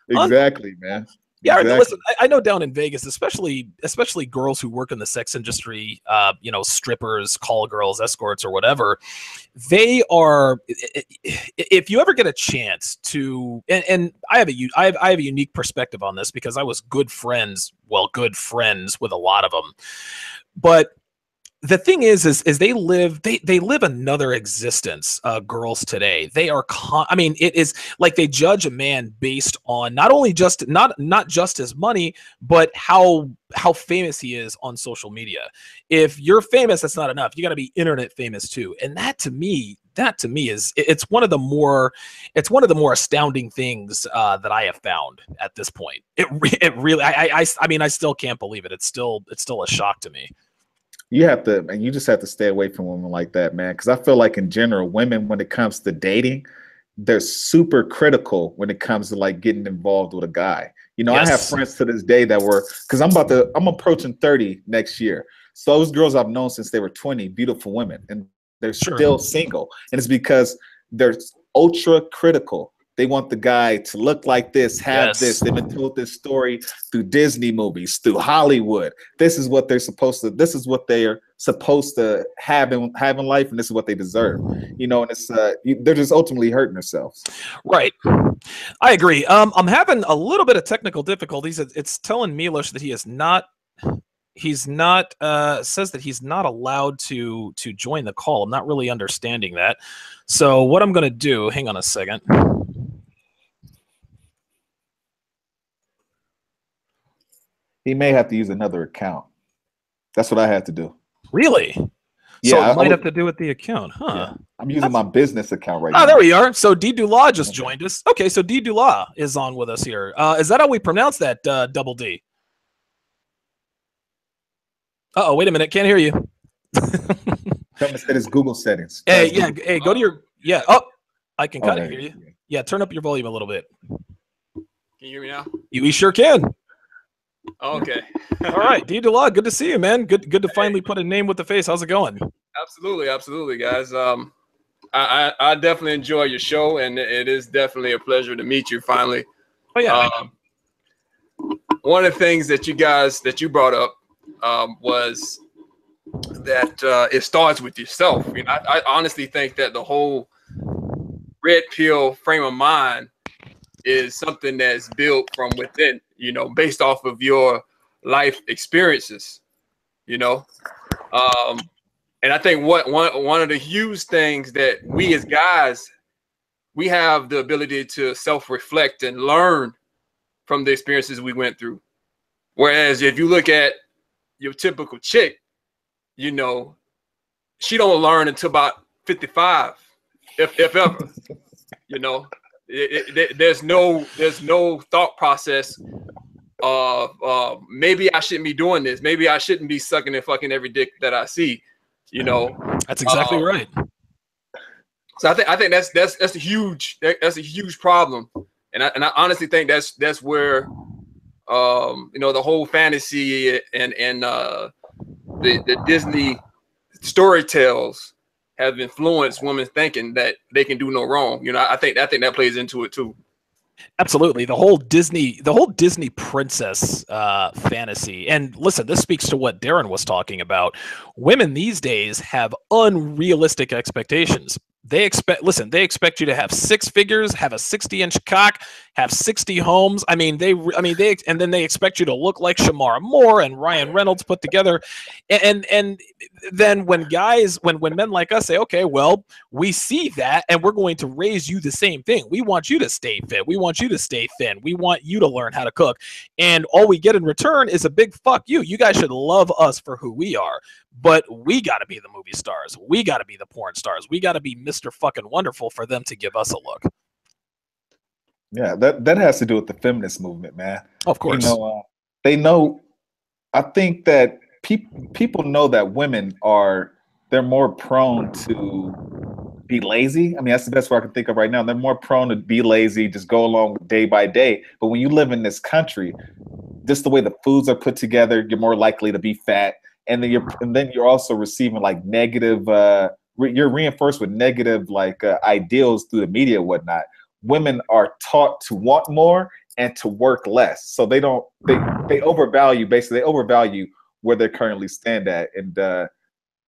Exactly, man. Yeah, exactly. Listen, I know down in Vegas, especially girls who work in the sex industry, you know, strippers, call girls, escorts, or whatever, they are. If you ever get a chance to, and I have a unique perspective on this because I was good friends with a lot of them, but the thing is they live another existence. Girls today, they are I mean, it is like they judge a man based on not just his money, but how famous he is on social media. If you're famous, that's not enough. You got to be internet famous too. And that to me is it's one of the more astounding things that I have found at this point. It really, I mean, I still can't believe it. It's still a shock to me. You just have to stay away from women like that, man. Because I feel like in general, women, when it comes to dating, they're super critical when it comes to like getting involved with a guy. You know, I have friends to this day that were, because I'm approaching 30 next year. So those girls I've known since they were 20, beautiful women, and they're still single. And it's because they're ultra critical. They want the guy to look like this, have this. They've been told this story through Disney movies, through Hollywood. This is what they are supposed to have in life, and this is what they deserve. You know, and it's they're just ultimately hurting themselves. Right. I agree. I'm having a little bit of technical difficulties. It's telling Milos that says that he's not allowed to join the call. I'm not really understanding that. So what I'm going to do, hang on a second. He may have to use another account. That's what I had to do. Really? Yeah, so I might have to do with the account, huh? Yeah. I'm using my business account right now. Oh, there we are. So D Dula just joined us. Okay, so D Dula is on with us here. Is that how we pronounce that, double D? Uh-oh, wait a minute. Can't hear you. Come and set his Google settings. Hey, yeah. Hey, go to your, yeah. Oh, I can kind of hear you. Yeah, turn up your volume a little bit. Can you hear me now? We sure can. Oh, okay. All right, D Dula, good to see you, man. Good to finally put a name with the face. How's it going? Absolutely, guys. I definitely enjoy your show, and it is definitely a pleasure to meet you finally. Oh yeah. One of the things that you brought up was that it starts with yourself. You know, I honestly think that the whole red pill frame of mind is something that's built from within, you know, based off of your life experiences, you know. And I think one of the huge things that we as guys, we have the ability to self-reflect and learn from the experiences we went through. Whereas if you look at your typical chick, you know, she don't learn until about 55, if ever. You know, there's no thought process of maybe I shouldn't be doing this. Maybe I shouldn't be sucking and fucking every dick that I see. You know, That's exactly right. So I think that's a huge problem, and I honestly think that's where you know, the whole fantasy and the Disney story tales have influenced women thinking that they can do no wrong. You know, I think that plays into it too. Absolutely. The whole Disney princess fantasy. And listen, this speaks to what Darron was talking about. Women these days have unrealistic expectations. They expect you to have 6 figures, have a 60-inch cock, have 60 homes. And then they expect you to look like Shamara Moore and Ryan Reynolds put together. And then when men like us say, okay, well, we see that and we're going to raise you the same thing. We want you to stay fit. We want you to stay thin. We want you to learn how to cook. And all we get in return is a big fuck you. You guys should love us for who we are. But we got to be the movie stars. We got to be the porn stars. We got to be Mr. fucking Wonderful for them to give us a look. Yeah, that has to do with the feminist movement, man. Of course. You know, they know. I think that people know that women they're more prone to be lazy. I mean, that's the best word I can think of right now. They're more prone to be lazy, just go along day by day. But when you live in this country, just the way the foods are put together, you're more likely to be fat. And then you're also receiving like negative. You're reinforced with negative ideals through the media and whatnot. Women are taught to want more and to work less, so they overvalue where they currently stand at, and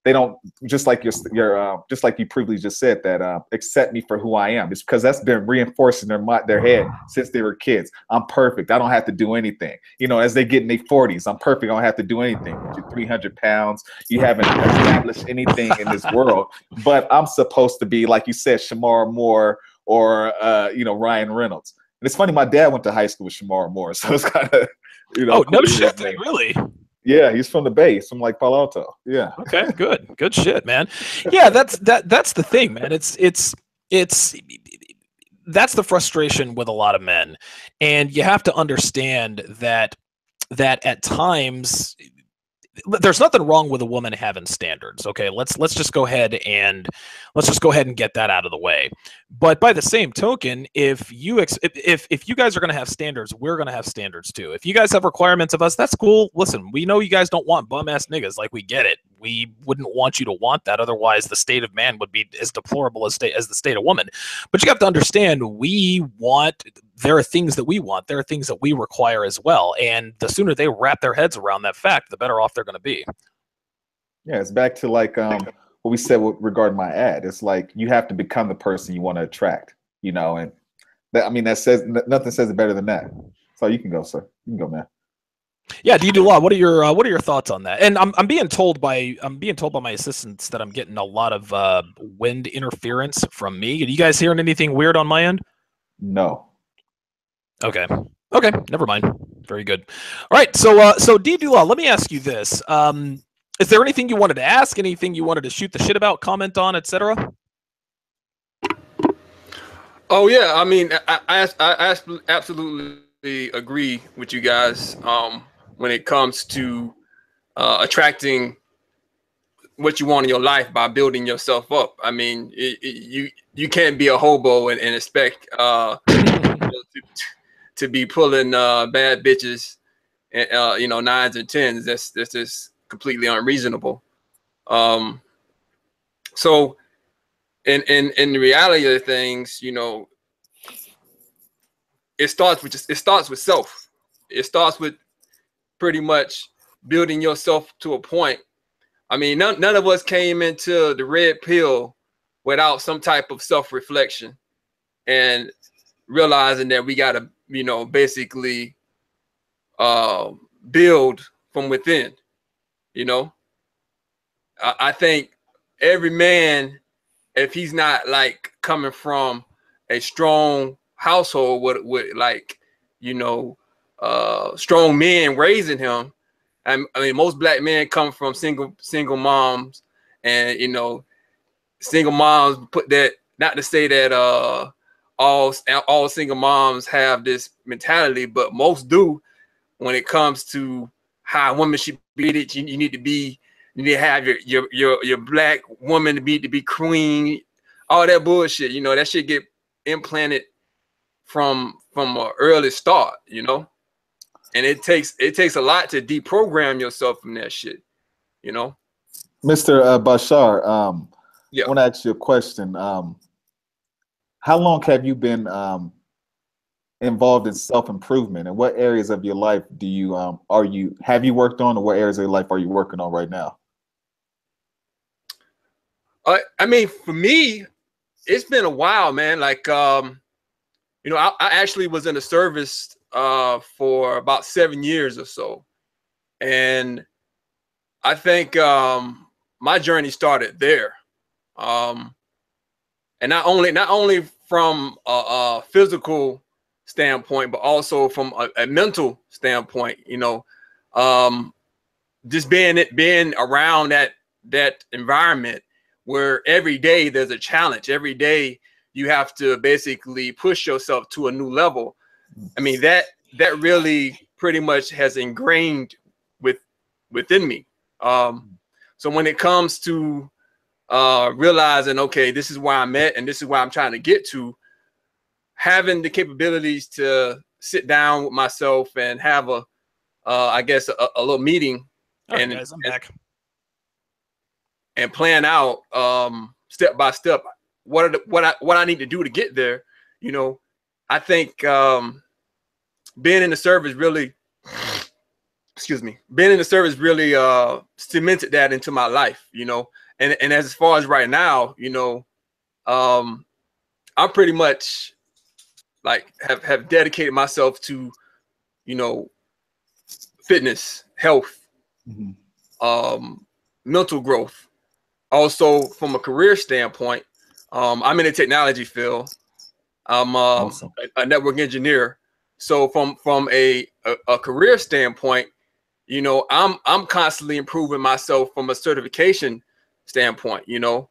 they don't, just like just like you previously just said, that accept me for who I am. It's because that's been reinforced in their head since they were kids. I'm perfect. I don't have to do anything. You know, as they get in their 40s, I'm perfect. I don't have to do anything. You're 300 pounds. You haven't established anything in this world. But I'm supposed to be, like you said, Shamara Moore or Ryan Reynolds. And it's funny, my dad went to high school with Shamara Moore, so it's kind of, Oh, no shit, really? Yeah, he's from the Bay, from like Palo Alto. Yeah. Okay, good shit, man. Yeah, that's the thing, man. It's that's the frustration with a lot of men, and you have to understand that at times there's nothing wrong with a woman having standards. Okay, let's just go ahead and get that out of the way. But by the same token, if you guys are going to have standards, we're going to have standards too. If you guys have requirements of us, that's cool. Listen, we know you guys don't want bum ass niggas. Like, we get it. We wouldn't want you to want that. Otherwise, the state of man would be as deplorable as the state of woman. But you have to understand, there are things that we want. There are things that we require as well. And the sooner they wrap their heads around that fact, the better off they're going to be. Yeah, it's back to like what we said regarding my ad. It's like you have to become the person you want to attract, you know, and that says nothing says it better than that. So you can go, sir. You can go, man. Yeah, D-Do-Law, what are your thoughts on that? And I'm being told by my assistants that I'm getting a lot of wind interference from me. Are you guys hearing anything weird on my end? No. Okay, never mind. Very good. All right, so D-Do-Law, let me ask you this. Is there anything you wanted to ask, anything you wanted to shoot the shit about, comment on, etc.? Oh yeah, I mean, I absolutely agree with you guys when it comes to attracting what you want in your life by building yourself up. I mean, you can't be a hobo and expect to be pulling bad bitches, and 9s and 10s. That's just completely unreasonable. So in the reality of things, you know, it starts with self. It starts with pretty much building yourself to a point. I mean, none of us came into the red pill without some type of self-reflection and realizing that we got to, you know, basically build from within. You know, I think every man, if he's not like coming from a strong household with like, you know, strong men raising him. I mean, most black men come from single moms, and you know, single moms put that, not to say that all single moms have this mentality, but most do. When it comes to how a woman should be treated, you need to have your black woman to be queen, all that bullshit. You know, that shit get implanted from an early start, you know. And it takes a lot to deprogram yourself from that shit, you know. Mr. Bashar, Yeah. I want to ask you a question. How long have you been involved in self-improvement, and what areas of your life do you have you worked on, or what areas of your life are you working on right now? I mean, for me, it's been a while, man. Like, you know, I actually was in the service for about 7 years or so, and I think my journey started there. And not only from a physical standpoint, but also from a mental standpoint, you know, just being around that environment where every day there's a challenge. Every day you have to basically push yourself to a new level. I mean, that really pretty much has ingrained within me. So when it comes to realizing, okay, this is where I'm at and this is where I'm trying to get to, having the capabilities to sit down with myself and have I guess a little meeting, All right, guys, I'm back. And plan out step by step what I need to do to get there. You know, I think being in the service really, being in the service really cemented that into my life. You know, and as far as right now, you know, I'm pretty much like have dedicated myself to, you know, fitness, health, mental growth. Also, from a career standpoint, I'm in the technology field. I'm Awesome. a network engineer. So from a career standpoint, you know, I'm constantly improving myself from a certification standpoint. You know,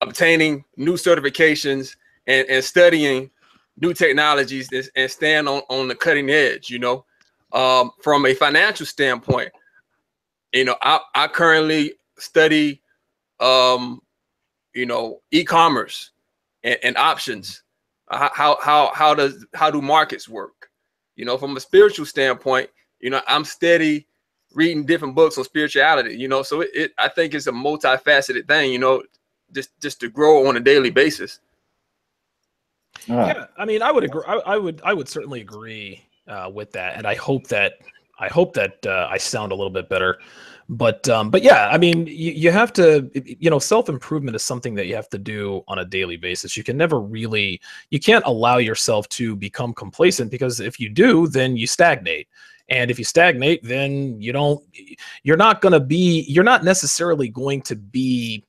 obtaining new certifications and studying new technologies and stand on the cutting edge. You know, from a financial standpoint, you know, I currently study you know, e-commerce and options. How do markets work? You know, from a spiritual standpoint, you know, I'm steady reading different books on spirituality. You know, so I think it's a multifaceted thing. You know, just to grow on a daily basis. Yeah, I mean, I would agree. I would certainly agree with that, and I hope that I sound a little bit better. But yeah, I mean, you have to, you know, self-improvement is something that you have to do on a daily basis. You can never really, you can't allow yourself to become complacent, because if you do, then you stagnate. And if you stagnate, then you're not necessarily going to be,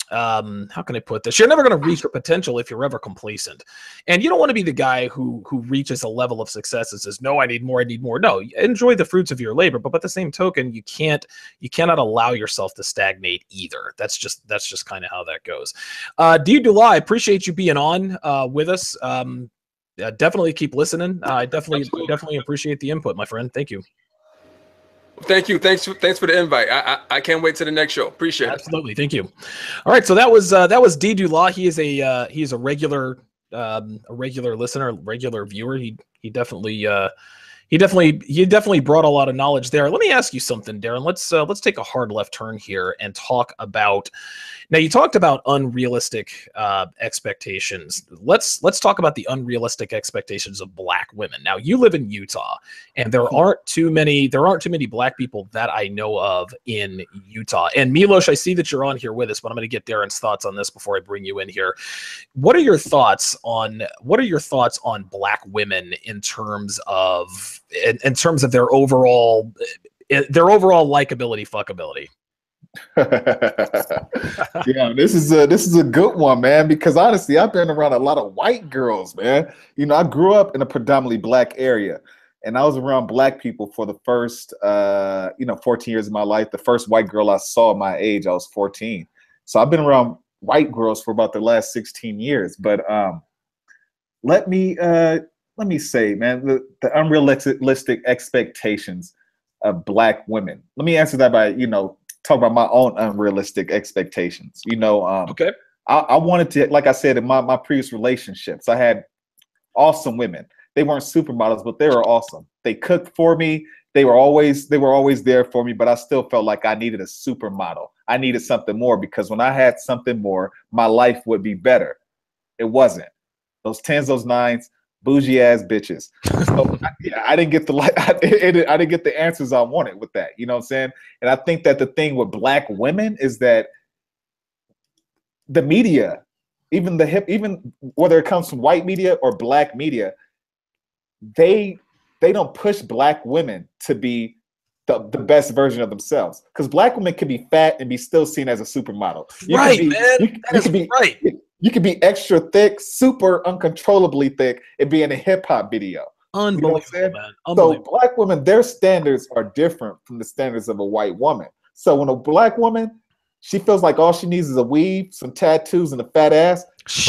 how can I put this? You're never going to reach your potential if you're ever complacent. And you don't want to be the guy who reaches a level of success and says, no, I need more, I need more. No, enjoy the fruits of your labor, but by the same token, you cannot allow yourself to stagnate either. That's just kind of how that goes. Dula, I appreciate you being on with us. Definitely keep listening. I definitely appreciate the input, my friend. Thank you. Thank you. Thanks for the invite. I can't wait to the next show. Appreciate it. Absolutely. Thank you. All right. So that was D. Dula. He is a regular listener, regular viewer. He definitely He definitely brought a lot of knowledge there. Let me ask you something, Darren. Let's take a hard left turn here and talk about. Now, you talked about unrealistic expectations. Let's talk about the unrealistic expectations of Black women. Now, you live in Utah, and there aren't too many Black people that I know of in Utah. And Milos, I see that you're on here with us, but I'm going to get Darren's thoughts on this before I bring you in here. What are your thoughts on Black women in terms of their overall likability, fuckability? Yeah, this is a good one, man, because honestly, I've been around a lot of white girls, man. You know, I grew up in a predominantly Black area, and I was around Black people for the first 14 years of my life. The first white girl I saw at my age, I was 14. So I've been around white girls for about the last 16 years. But let me say, man, the unrealistic expectations of Black women. Let me answer that by, talk about my own unrealistic expectations. Okay. I wanted to, like I said, in my previous relationships, I had awesome women. They weren't supermodels, but they were awesome. They cooked for me. They were always there for me, but I still felt like I needed a supermodel. I needed something more, because when I had something more, my life would be better. It wasn't. Those 10s, those 9s, bougie ass bitches. So I didn't get I didn't get the answers I wanted with that. You know what I'm saying? And I think that the thing with Black women is that the media, even whether it comes from white media or Black media, they don't push Black women to be the best version of themselves. Because Black women can be fat and be still seen as a supermodel. You could be extra thick, super uncontrollably thick, and be in a hip hop video. Unbelievable, man. So Black women, their standards are different from the standards of a white woman. So when a Black woman, she feels like all she needs is a weave, some tattoos, and a fat ass,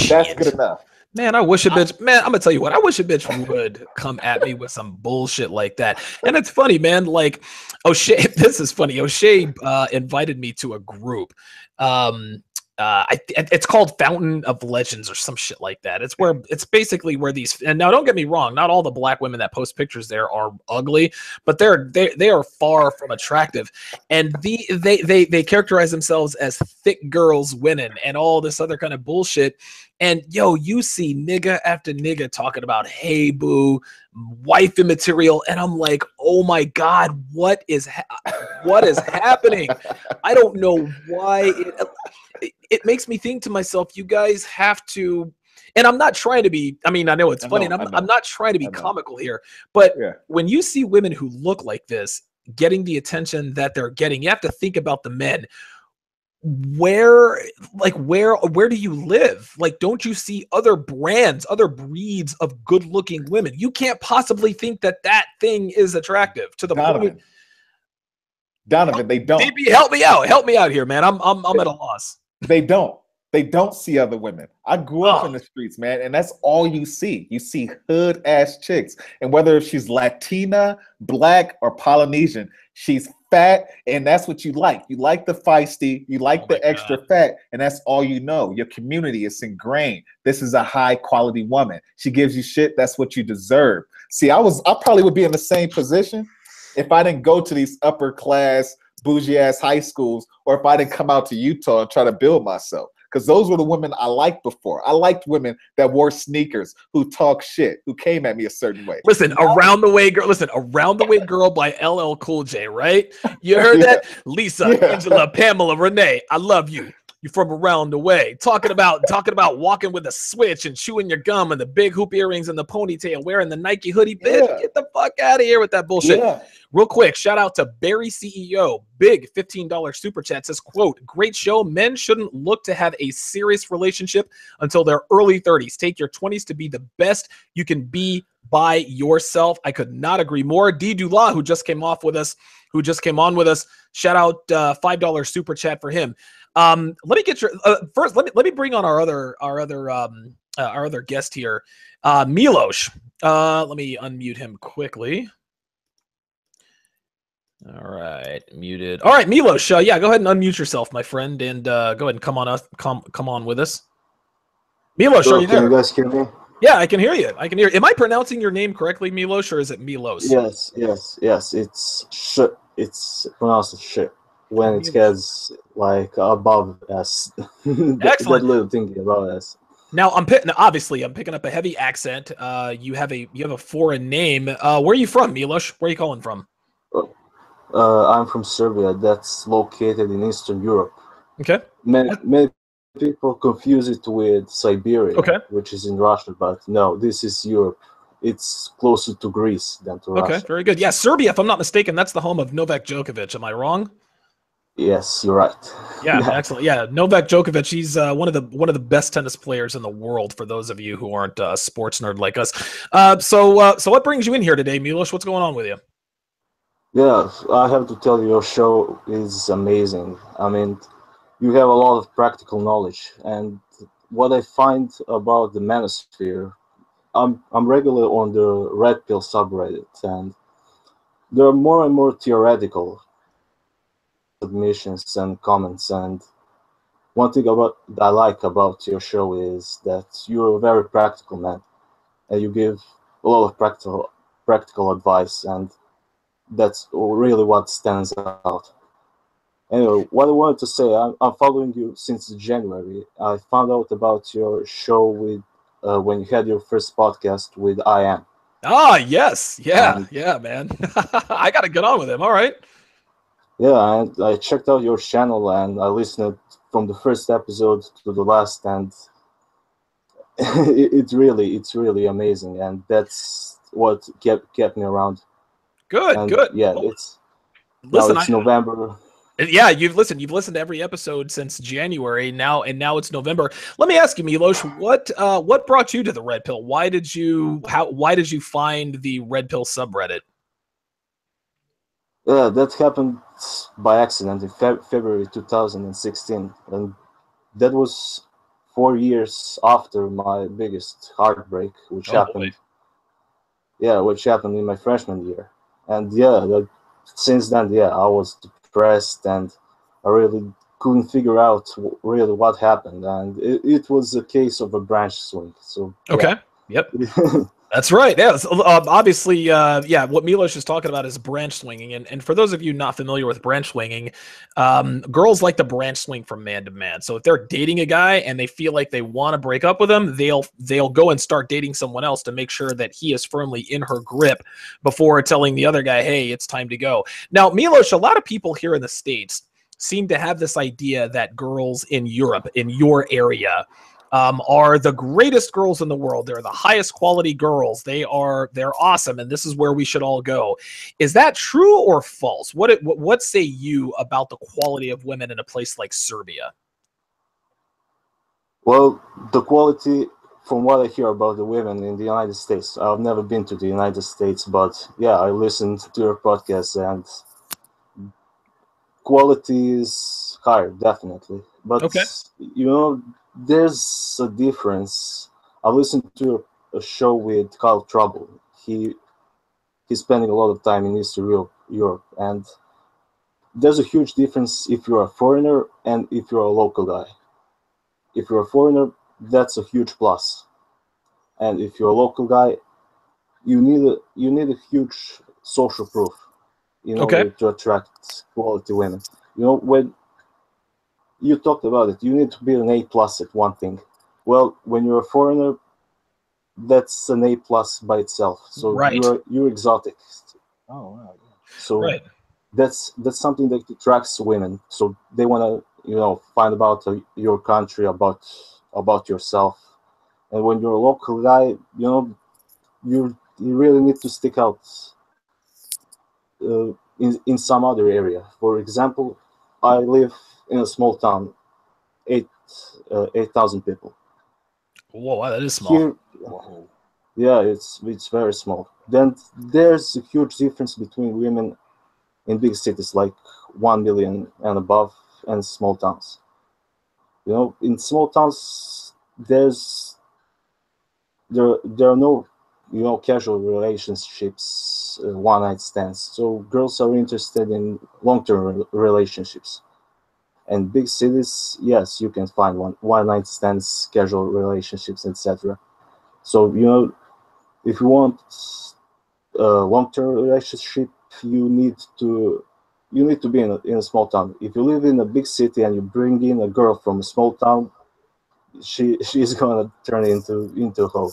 that's good enough. Man, I wish a bitch. Man, I'm gonna tell you what. I wish a bitch would come at me with some bullshit like that. And it's funny, man. Like O'Shea, this is funny. O'Shea invited me to a group. It's called Fountain of Legends or some shit like that. It's basically where these, and now don't get me wrong, not all the Black women that post pictures there are ugly, but they are far from attractive, and they characterize themselves as thick girls winning and all this other kind of bullshit. And you see nigga after nigga talking about, hey boo, wifey material, and I'm like, oh my God, what is happening? I don't know why it makes me think to myself, you guys have to, and I'm not trying to be, I know it's funny, and I'm not trying to be comical here, but when you see women who look like this getting the attention that they're getting, you have to think about the men. Where do you live? Like, don't you see other brands, other breeds of good looking women? You can't possibly think that thing is attractive to the point. Donovan, they don't. DB, help me out here, man. I'm at a loss. They don't see other women. I grew up in the streets, man, and that's all you see. You see hood ass chicks, and whether she's Latina, Black, or Polynesian, she's fat, and that's what you like. You like the feisty, you like the extra fat, and that's all you know. Your community is ingrained. This is a high quality woman. She gives you shit. That's what you deserve. See, I probably would be in the same position if I didn't go to these upper class bougie ass high schools, or if I didn't come out to Utah and try to build myself. Because those were the women I liked before. I liked women that wore sneakers, who talk shit, who came at me a certain way. Listen, Around the Way Girl by LL Cool J, right? You heard that? Lisa, Angela, Pamela, Renee, I love you. You're from around the way. Talking about walking with a switch and chewing your gum and the big hoop earrings and the ponytail, wearing the Nike hoodie. Bitch, get the fuck out of here with that bullshit. Real quick, shout out to Barry CEO. Big $15 super chat says, quote, great show. Men shouldn't look to have a serious relationship until their early 30s. Take your 20s to be the best you can be by yourself. I could not agree more. D Dula, who just came on with us, shout out $5 super chat for him. Let me get your first. Let me bring on our other guest here, Milos. Let me unmute him quickly. All right, muted. All right, Milos. Go ahead and unmute yourself, my friend, and go ahead and come on with us. Milos, are you there? Can you guys hear me? Yeah, I can hear you. I can hear. Am I pronouncing your name correctly, Milos, or is it Milos? Yes, yes, yes. It's sh. It's pronounced sh when it has like above s. that Excellent. little thing above s. Now obviously I'm picking up a heavy accent. You have a foreign name. Where are you from, Milos? Where are you calling from? I'm from Serbia. That's located in Eastern Europe. Okay. Many people confuse it with Siberia, Okay. which is in Russia, but no, this is Europe. It's closer to Greece than to Okay, Russia. very good. Yeah, Serbia, if I'm not mistaken, that's the home of Novak Djokovic. Am I wrong? Yes, you're right. Yeah, excellent. Yeah, Novak Djokovic, he's one of the best tennis players in the world. For those of you who aren't a sports nerd like us, so what brings you in here today, Milos? What's going on with you? Yeah, I have to tell you, your show is amazing. I mean, you have a lot of practical knowledge, and what I find about the manosphere, I'm regular on the Red Pill subreddit, and there are more and more theoretical submissions and comments. And one thing about that I like about your show is that you're a very practical man, and you give a lot of practical advice, and that's really what stands out. Anyway, what I wanted to say, I'm following you since January. I found out about your show with when you had your first podcast with I Am. Ah, yes, yeah, man. I got to get on with him. All right. Yeah, and I checked out your channel and I listened from the first episode to the last, and it's really amazing, and that's what kept me around. Good, and good. Yeah, well, it's November. Yeah, you've listened to every episode since January now, and now it's November. Let me ask you, Milos, what brought you to the Red Pill? Why did you find the Red Pill subreddit? Yeah, that happened by accident in February 2016, and that was 4 years after my biggest heartbreak, which happened. Yeah, which happened in my freshman year, and since then, I was depressed, and I really couldn't figure out really what happened, and it was a case of a branch swing. So okay, yep. That's right. Yeah. Obviously, what Milos is talking about is branch swinging. And for those of you not familiar with branch swinging, girls like to branch swing from man to man. So if they're dating a guy and they feel like they want to break up with him, they'll go and start dating someone else to make sure that he is firmly in her grip before telling the other guy, hey, it's time to go. Now, Milos, a lot of people here in the States seem to have this idea that girls in Europe, in your area, are the greatest girls in the world. They're the highest quality girls. They're awesome, and this is where we should all go. Is that true or false? What say you about the quality of women in a place like Serbia? Well, the quality, from what I hear about the women in the United States, I've never been to the United States, but yeah, I listened to your podcast, and quality is higher, definitely. But okay. There's a difference. I listened to a show with Kyle Trouble. He's spending a lot of time in Eastern Europe, and there's a huge difference if you're a foreigner and if you're a local guy. If you're a foreigner, that's a huge plus, and if you're a local guy, you need a huge social proof in order to attract quality women. When you talked about it, you need to be an A+ at one thing. Well, when you're a foreigner, that's an A+ by itself. So you're exotic. Oh wow. So that's something that attracts women. So they want to find about your country, about yourself. And when you're a local guy, you really need to stick out in some other area. For example, I live in a small town, 8,000 people. Whoa, that is small. Here, yeah, it's very small. Then there's a huge difference between women in big cities like 1 million and above and small towns. In small towns, there are no casual relationships, one-night stands. So girls are interested in long-term relationships. And big cities, yes, you can find one-night stands, casual relationships, etc. So if you want a long-term relationship, you need to be in a small town. If you live in a big city and you bring in a girl from a small town, she's gonna turn into a hoe.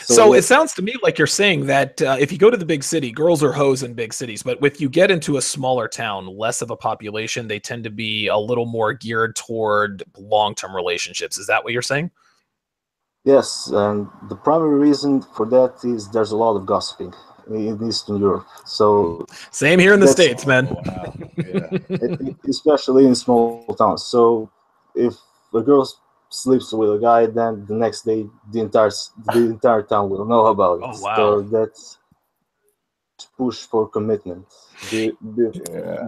So it sounds to me like you're saying that if you go to the big city, girls are hoes in big cities, but if you get into a smaller town, less of a population, they tend to be a little more geared toward long-term relationships. Is that what you're saying? Yes, and the primary reason for that is there's a lot of gossiping in Eastern Europe. So same here in the States, man. Wow. Yeah. Especially in small towns. So if a girl sleeps with a guy, then the next day the entire town will know about it. Oh, wow. So that's push for commitment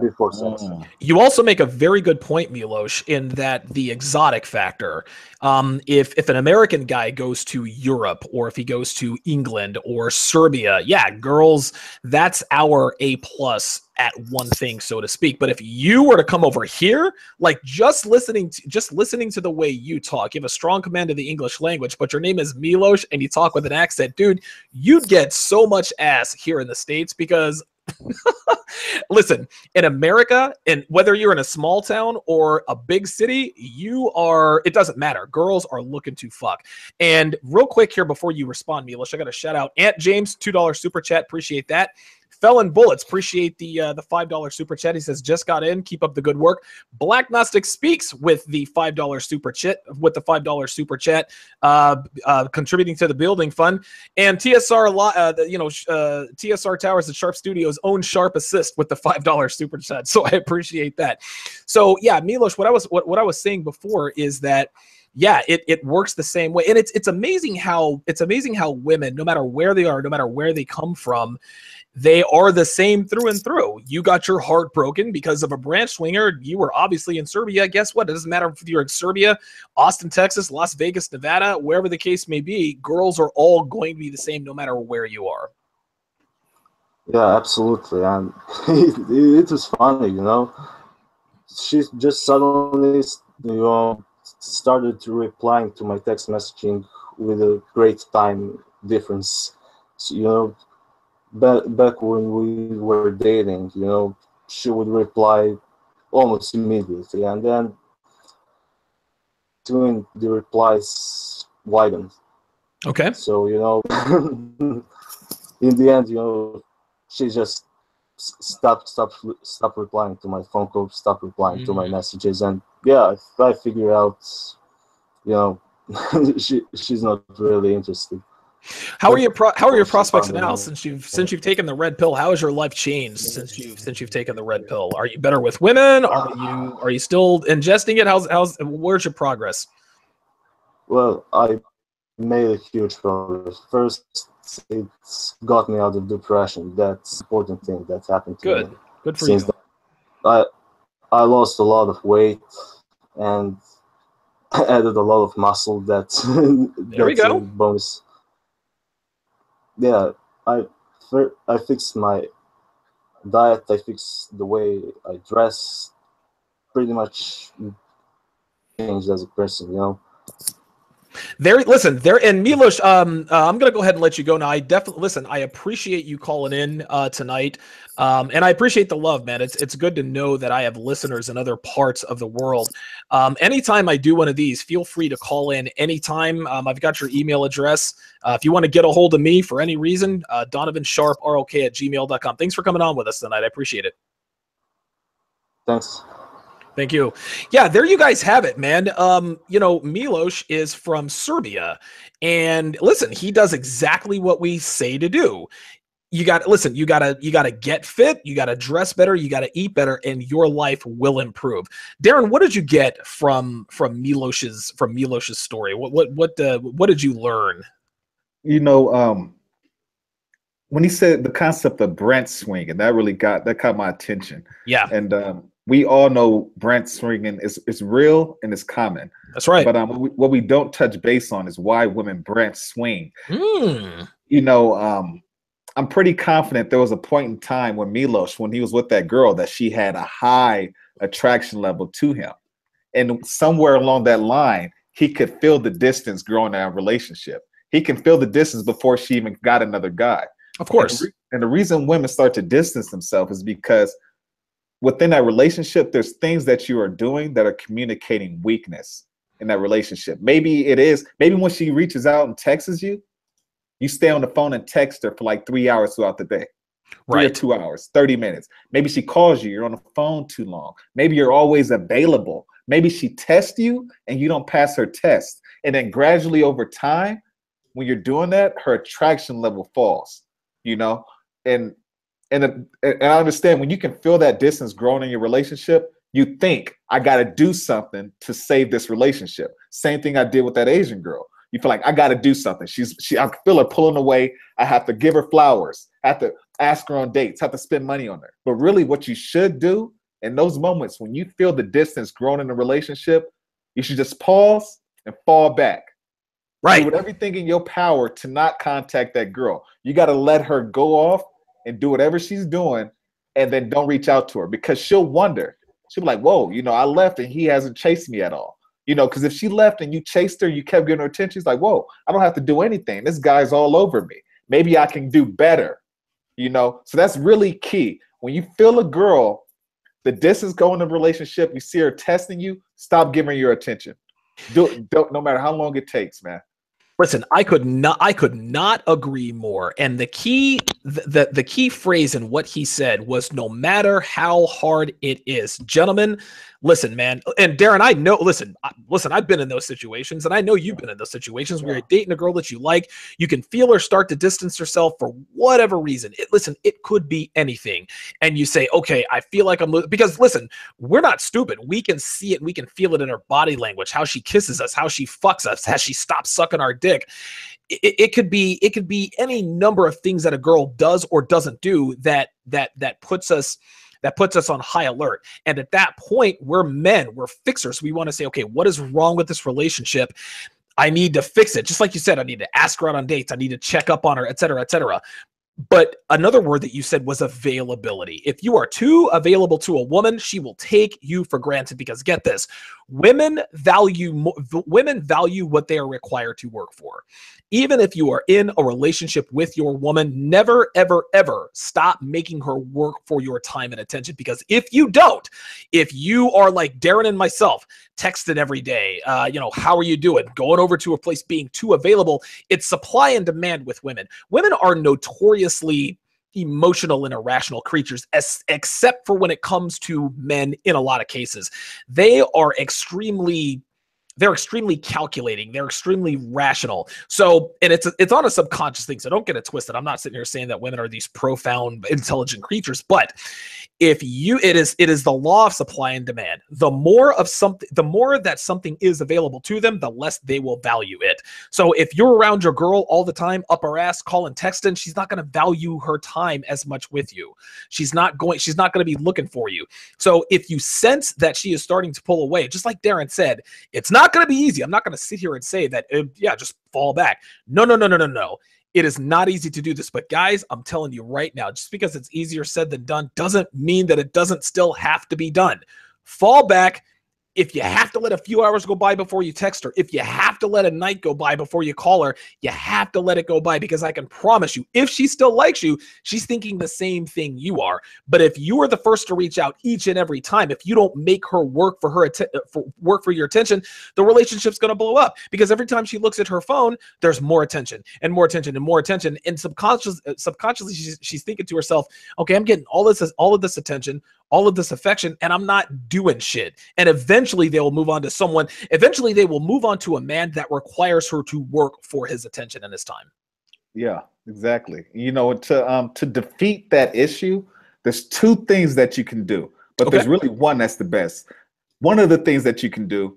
before sex. You also make a very good point, Milos, in that the exotic factor. If an American guy goes to Europe, or if he goes to England or Serbia, yeah, girls, that's our A+ at one thing, so to speak. But if you were to come over here, like just listening to the way you talk, you have a strong command of the English language, but your name is Milos and you talk with an accent, dude, you'd get so much ass here in the States because listen, in America, and whether you're in a small town or a big city, it doesn't matter. Girls are looking to fuck. And real quick here before you respond, Milos, I got to shout out Aunt James, $2 super chat. Appreciate that. Felon Bullets, appreciate the $5 super chat. He says, just got in, keep up the good work. Black Gnostic Speaks with the $5 super chat, contributing to the building fund. And TSR TSR Towers and Sharpe Studios own Sharpe Assist with the $5 super chat. So I appreciate that. So yeah, Milos, what I was saying before is that yeah, it works the same way. And it's amazing how women, no matter where they are, no matter where they come from, they are the same through and through. You got your heart broken because of a branch swinger. You were obviously in Serbia. Guess what? It doesn't matter if you're in Serbia, Austin, Texas, Las Vegas, Nevada, wherever the case may be. Girls are all going to be the same no matter where you are. Yeah, absolutely. And it was funny, She just suddenly, started to replying to my text messaging with a great time difference. So, back when we were dating, she would reply almost immediately, and then between the replies widened. Okay. So in the end, she just stopped replying to my phone call, stopped replying to my messages, and yeah, I figured out, she's not really interested. How are your prospects now since you've taken the red pill? How has your life changed since you've taken the red pill? Are you better with women? Are you still ingesting it? Where's your progress? Well, I made a huge progress. First, it's got me out of depression. That's the important thing that happened to me. Good for you. I lost a lot of weight and added a lot of muscle. That's a bonus. Yeah, I fixed my diet. I fixed the way I dress. Pretty much changed as a person, And Milos, I'm gonna go ahead and let you go now. I appreciate you calling in tonight, and I appreciate the love, man. It's good to know that I have listeners in other parts of the world. Anytime I do one of these, feel free to call in anytime. I've got your email address. If you want to get a hold of me for any reason, Donovan Sharpe, ROK@gmail.com. Thanks for coming on with us tonight. I appreciate it. Thanks. Thank you. Yeah, there you guys have it, man. Milos is from Serbia, and listen, he does exactly what we say to do. You got to get fit, you got to dress better, you got to eat better, and your life will improve. Darron, what did you get from Milos's story? What did you learn? When he said the concept of branch swing, and that caught my attention. Yeah. And we all know branch swinging is real and it's common. That's right. But what we don't touch base on is why women branch swing. I'm pretty confident there was a point in time when Milos, when he was with that girl, that she had a high attraction level to him. And somewhere along that line, he could feel the distance growing in our relationship. He can feel the distance before she even got another guy. Of course. And the reason women start to distance themselves is because within that relationship, there's things that you are doing that are communicating weakness in that relationship. Maybe when she reaches out and texts you, you stay on the phone and text her for like 3 hours throughout the day. Right. 3 or 2 hours, 30 minutes. Maybe she calls you, you're on the phone too long. Maybe you're always available. Maybe she tests you and you don't pass her test. And then gradually over time, when you're doing that, her attraction level falls, you know? And I understand when you can feel that distance growing in your relationship, you think, I got to do something to save this relationship. Same thing I did with that Asian girl. You feel like I got to do something. I feel her pulling away. I have to give her flowers. I have to ask her on dates. I have to spend money on her. But really what you should do in those moments when you feel the distance growing in a relationship, you should just pause and fall back. Right. Do everything in your power to not contact that girl. You got to let her go off and do whatever she's doing, and then don't reach out to her, because she'll wonder. She'll be like, whoa, you know, I left and he hasn't chased me at all. You know, because if she left and you chased her, you kept giving her attention, she's like, whoa, I don't have to do anything. This guy's all over me. Maybe I can do better, you know? So that's really key. When you feel a girl, the distance going in a relationship, you see her testing you, stop giving her your attention. No matter how long it takes, man. Listen, I could not agree more. And the key phrase in what he said was, no matter how hard it is. Gentlemen, listen, man. And Darron, I know, listen, I've been in those situations, and I know you've been in those situations where you're dating a girl that you like. You can feel her start to distance herself for whatever reason. It could be anything. And you say, okay, I feel like I'm losing. Because listen, we're not stupid. We can see it. We can feel it in her body language, how she kisses us, how she fucks us, has she stopped sucking our dick. It could be any number of things that a girl does or doesn't do that puts us on high alert. And at that point, we're men, we're fixers. We want to say, okay, what is wrong with this relationship? I need to fix it. Just like you said, I need to ask her out on dates. I need to check up on her, et cetera, et cetera. But another word that you said was availability. If you are too available to a woman, she will take you for granted, because get this, women value what they are required to work for. Even if you are in a relationship with your woman, never, ever, ever stop making her work for your time and attention. Because if you are like Darron and myself, texting every day, how are you doing? Going over to a place, being too available. It's supply and demand with women. Women are notoriously emotional and irrational creatures, except for when it comes to men. In a lot of cases, they're extremely calculating. They're extremely rational. So, and it's on a subconscious thing. So don't get it twisted. I'm not sitting here saying that women are these profound, intelligent creatures, but it is the law of supply and demand. The more that something is available to them, the less they will value it. So if you're around your girl all the time, up her ass, calling, texting, she's not going to value her time as much with you. She's not going to be looking for you. So if you sense that she is starting to pull away, just like Darron said, it's not going to be easy. I'm not going to sit here and say that, just fall back. No. It is not easy to do this, but guys, I'm telling you right now, just because it's easier said than done doesn't mean that it doesn't still have to be done. Fall back. If you have to let a few hours go by before you text her, if you have to let a night go by before you call her, you have to let it go by, because I can promise you, if she still likes you, she's thinking the same thing you are. But if you are the first to reach out each and every time, if you don't make her work for your attention, the relationship's going to blow up, because every time she looks at her phone, there's more attention and more attention and more attention. And subconsciously, she's thinking to herself, okay, I'm getting all of this attention, all of this affection, and I'm not doing shit. And eventually they will move on to someone. Eventually they will move on to a man that requires her to work for his attention and his time. Yeah, exactly. To defeat that issue, there's two things that you can do, but there's really one that's the best. One of the things that you can do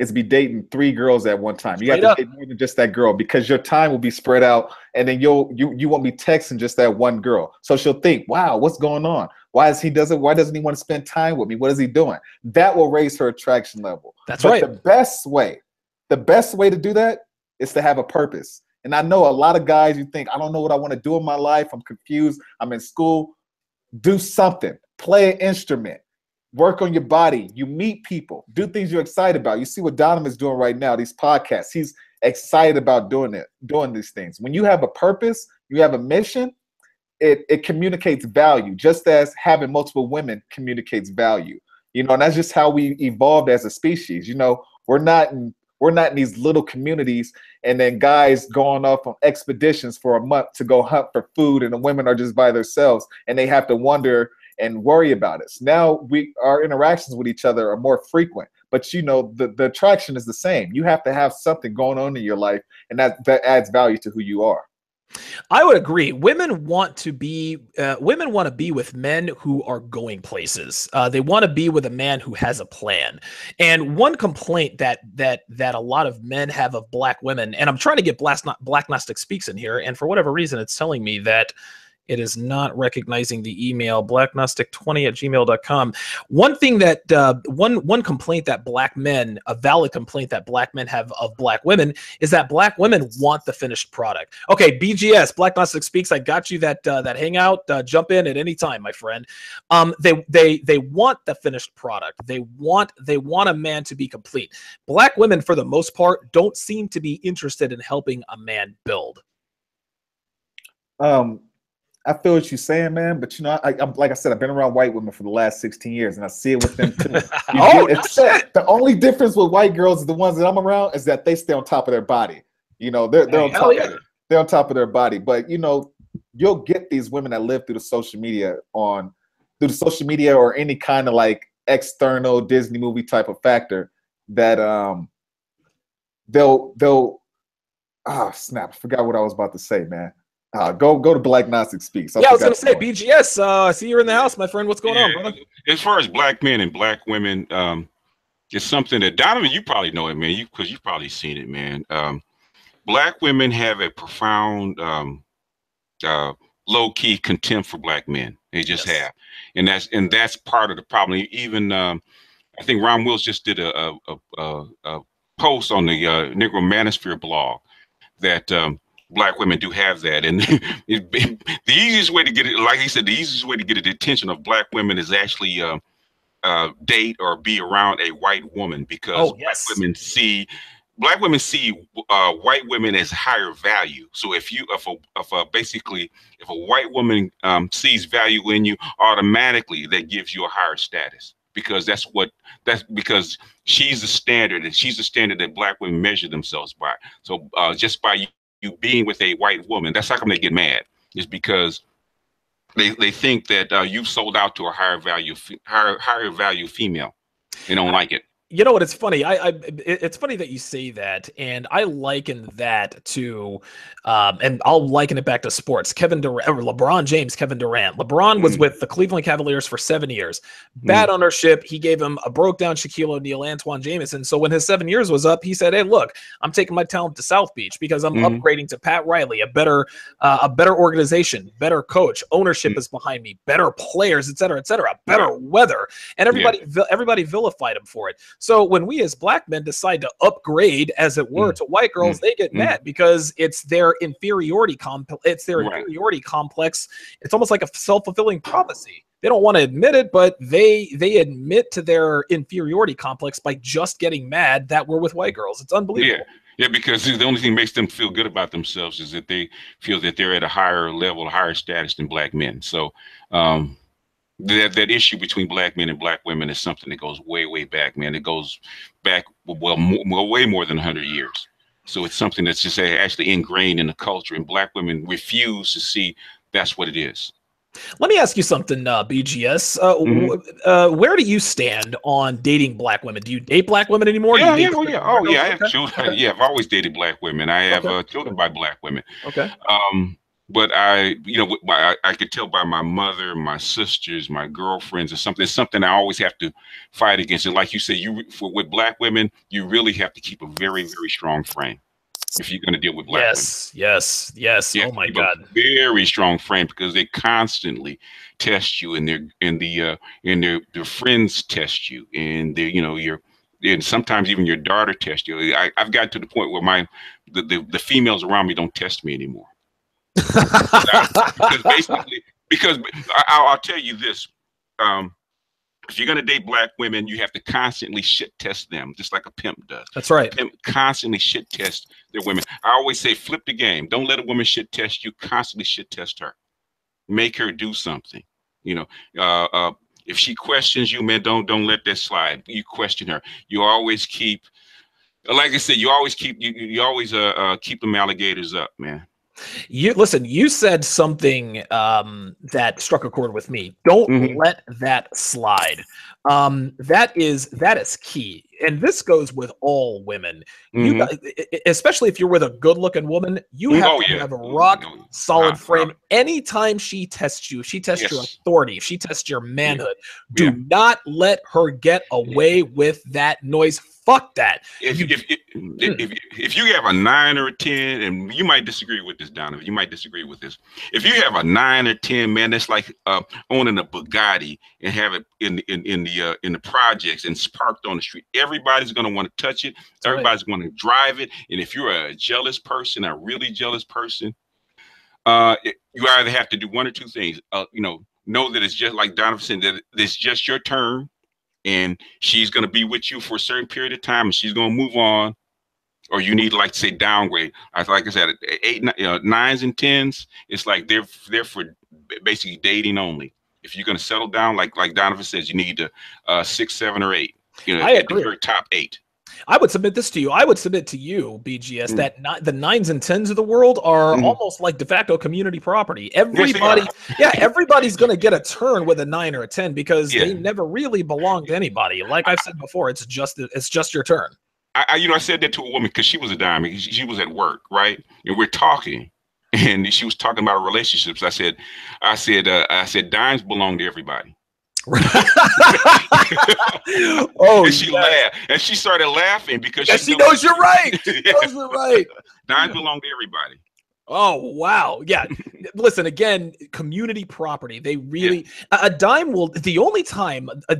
is be dating 3 girls at one time. You have to date more than just that girl, because your time will be spread out, and then you won't be texting just that one girl. So she'll think, wow, what's going on? Why doesn't he want to spend time with me? What is he doing? That will raise her attraction level. That's right. The best way to do that is to have a purpose. And I know a lot of guys, you think, I don't know what I want to do in my life. I'm confused. I'm in school. Do something. Play an instrument. work on your body. You meet people, do things you're excited about. You see what Donovan is doing right now, these podcasts. He's excited about doing these things. When you have a purpose, you have a mission, it communicates value, just as having multiple women communicates value. And that's just how we evolved as a species. We're not in these little communities and then guys going off on expeditions for a month to go hunt for food, and the women are just by themselves and they have to wonder and worry about us. Now our interactions with each other are more frequent, but the attraction is the same. You have to have something going on in your life, and that adds value to who you are. I would agree. Women want to be with men who are going places. They want to be with a man who has a plan. And one complaint that a lot of men have of black women, and I'm trying to get Black Gnostic Speaks in here, and for whatever reason, it's telling me that it is not recognizing the email, blackgnostic20@gmail.com. One thing that one complaint that black men, a valid complaint that black men have of black women, is that black women want the finished product. Okay, BGS, Black Gnostic Speaks, I got you that hangout. Jump in at any time, my friend. They want the finished product. They want a man to be complete. Black women, for the most part, don't seem to be interested in helping a man build. I feel what you're saying, man, but I'm like I said, I've been around white women for the last 16 years, and I see it with them too. The only difference with white girls is the ones that I'm around is that they stay on top of their body. They're on top. Yeah. They're on top of their body, but you'll get these women that live through the social media or any kind of like external Disney movie type of factor that they'll snap. I forgot what I was about to say, man. Go to Black Gnostic Speaks. I was going to say, BGS, I see you're in the house, my friend. What's going on, brother? As far as black men and black women, it's something that, Donovan, you probably know it, man, because you've probably seen it, man. Black women have a profound, low-key contempt for black men. They just have. And that's part of the problem. Even, I think Ron Wills just did a post on the Negro Manosphere blog that black women do have that, and the easiest way to get it, like he said, the easiest way to get the attention of black women is actually date or be around a white woman, because black women see white women as higher value. So if a white woman sees value in you, automatically that gives you a higher status, because because she's the standard, and she's the standard that black women measure themselves by. So just by you being with a white woman, that's how come they get mad, is because they think that you've sold out to a higher value female. They don't like it. You know what? It's funny. It's funny that you say that, and I liken that to, and I'll liken it back to sports. Kevin Durant, or LeBron James, Kevin Durant. LeBron was with the Cleveland Cavaliers for 7 years. Bad ownership. He gave him a broke down Shaquille O'Neal, Antoine Jameson. So when his 7 years was up, he said, "Hey, look, I'm taking my talent to South Beach because I'm upgrading to Pat Riley, a better organization, better coach. Ownership is behind me, better players, et cetera, better weather." And everybody vilified him for it. So when we as black men decide to upgrade, as it were, to white girls, they get mad because it's their inferiority inferiority complex. It's almost like a self-fulfilling prophecy. They don't want to admit it, but they admit to their inferiority complex by just getting mad that we're with white girls. It's unbelievable. Yeah, because the only thing that makes them feel good about themselves is that they feel that they're at a higher level, higher status than black men. So that issue between black men and black women is something that goes way, way back, man. It goes back, way more than 100 years. So it's something that's just actually ingrained in the culture, and black women refuse to see that's what it is. Let me ask you something, BGS. Where do you stand on dating black women? Do you date black women anymore? I have children. Yeah, I've always dated black women. I have children by black women. Okay. But I could tell by my mother, my sisters, my girlfriends, or something. It's something I always have to fight against. And like you say, with black women, you really have to keep a very, very strong frame if you're going to deal with black women. Yes. Oh my God. Very strong frame, because they constantly test you, and their friends test you, and and sometimes even your daughter tests you. I've gotten to the point where the females around me don't test me anymore. Because I'll tell you this, if you're going to date black women, you have to constantly shit test them, just like a pimp does. That's right. A pimp constantly shit test their women. I always say, flip the game. Don't let a woman shit test you. Constantly shit test her. Make her do something. You know, if she questions you, man, don't let that slide. You question her. You always keep, like I said, you always keep keep them alligators up, man. Listen, you said something that struck a chord with me. Don't let that slide. That is key. And this goes with all women. You guys, especially if you're with a good-looking woman, you have to have a rock solid frame. Anytime she tests you, if she tests your authority, if she tests your manhood, do not let her get away with that noise. Fuck that. If you have a 9 or a 10, and you might disagree with this, Donovan, you might disagree with this. If you have a 9 or 10, man, that's like owning a Bugatti and have it in the projects and parked on the street. Everybody's gonna want to touch it. Everybody's going to drive it. And if you're a jealous person, a really jealous person, you either have to do one or two things. Know that it's just like Donovan said, that it's just your turn. And she's going to be with you for a certain period of time, and she's going to move on, or you need to, like, say, downgrade. Like I said, 9s and 10s, it's like they're for basically dating only. If you're going to settle down, like Donovan says, you need to 6, 7, or 8. I agree. Your top 8. I would submit this to you. I would submit to you, BGS, that the 9s and 10s of the world are almost like de facto community property. Everybody, everybody's going to get a turn with a 9 or a 10 because they never really belong to anybody. Like I've said before, it's just your turn. I said that to a woman because she was a dime. She was at work, right? And we're talking, and she was talking about relationships. I said, dimes belong to everybody. Oh, and she laughed, and she started laughing because she knows you're right. She knows you're right. Dimes belong to everybody. Oh, wow. Yeah. Listen, again, community property. They really, a dime will, the only time a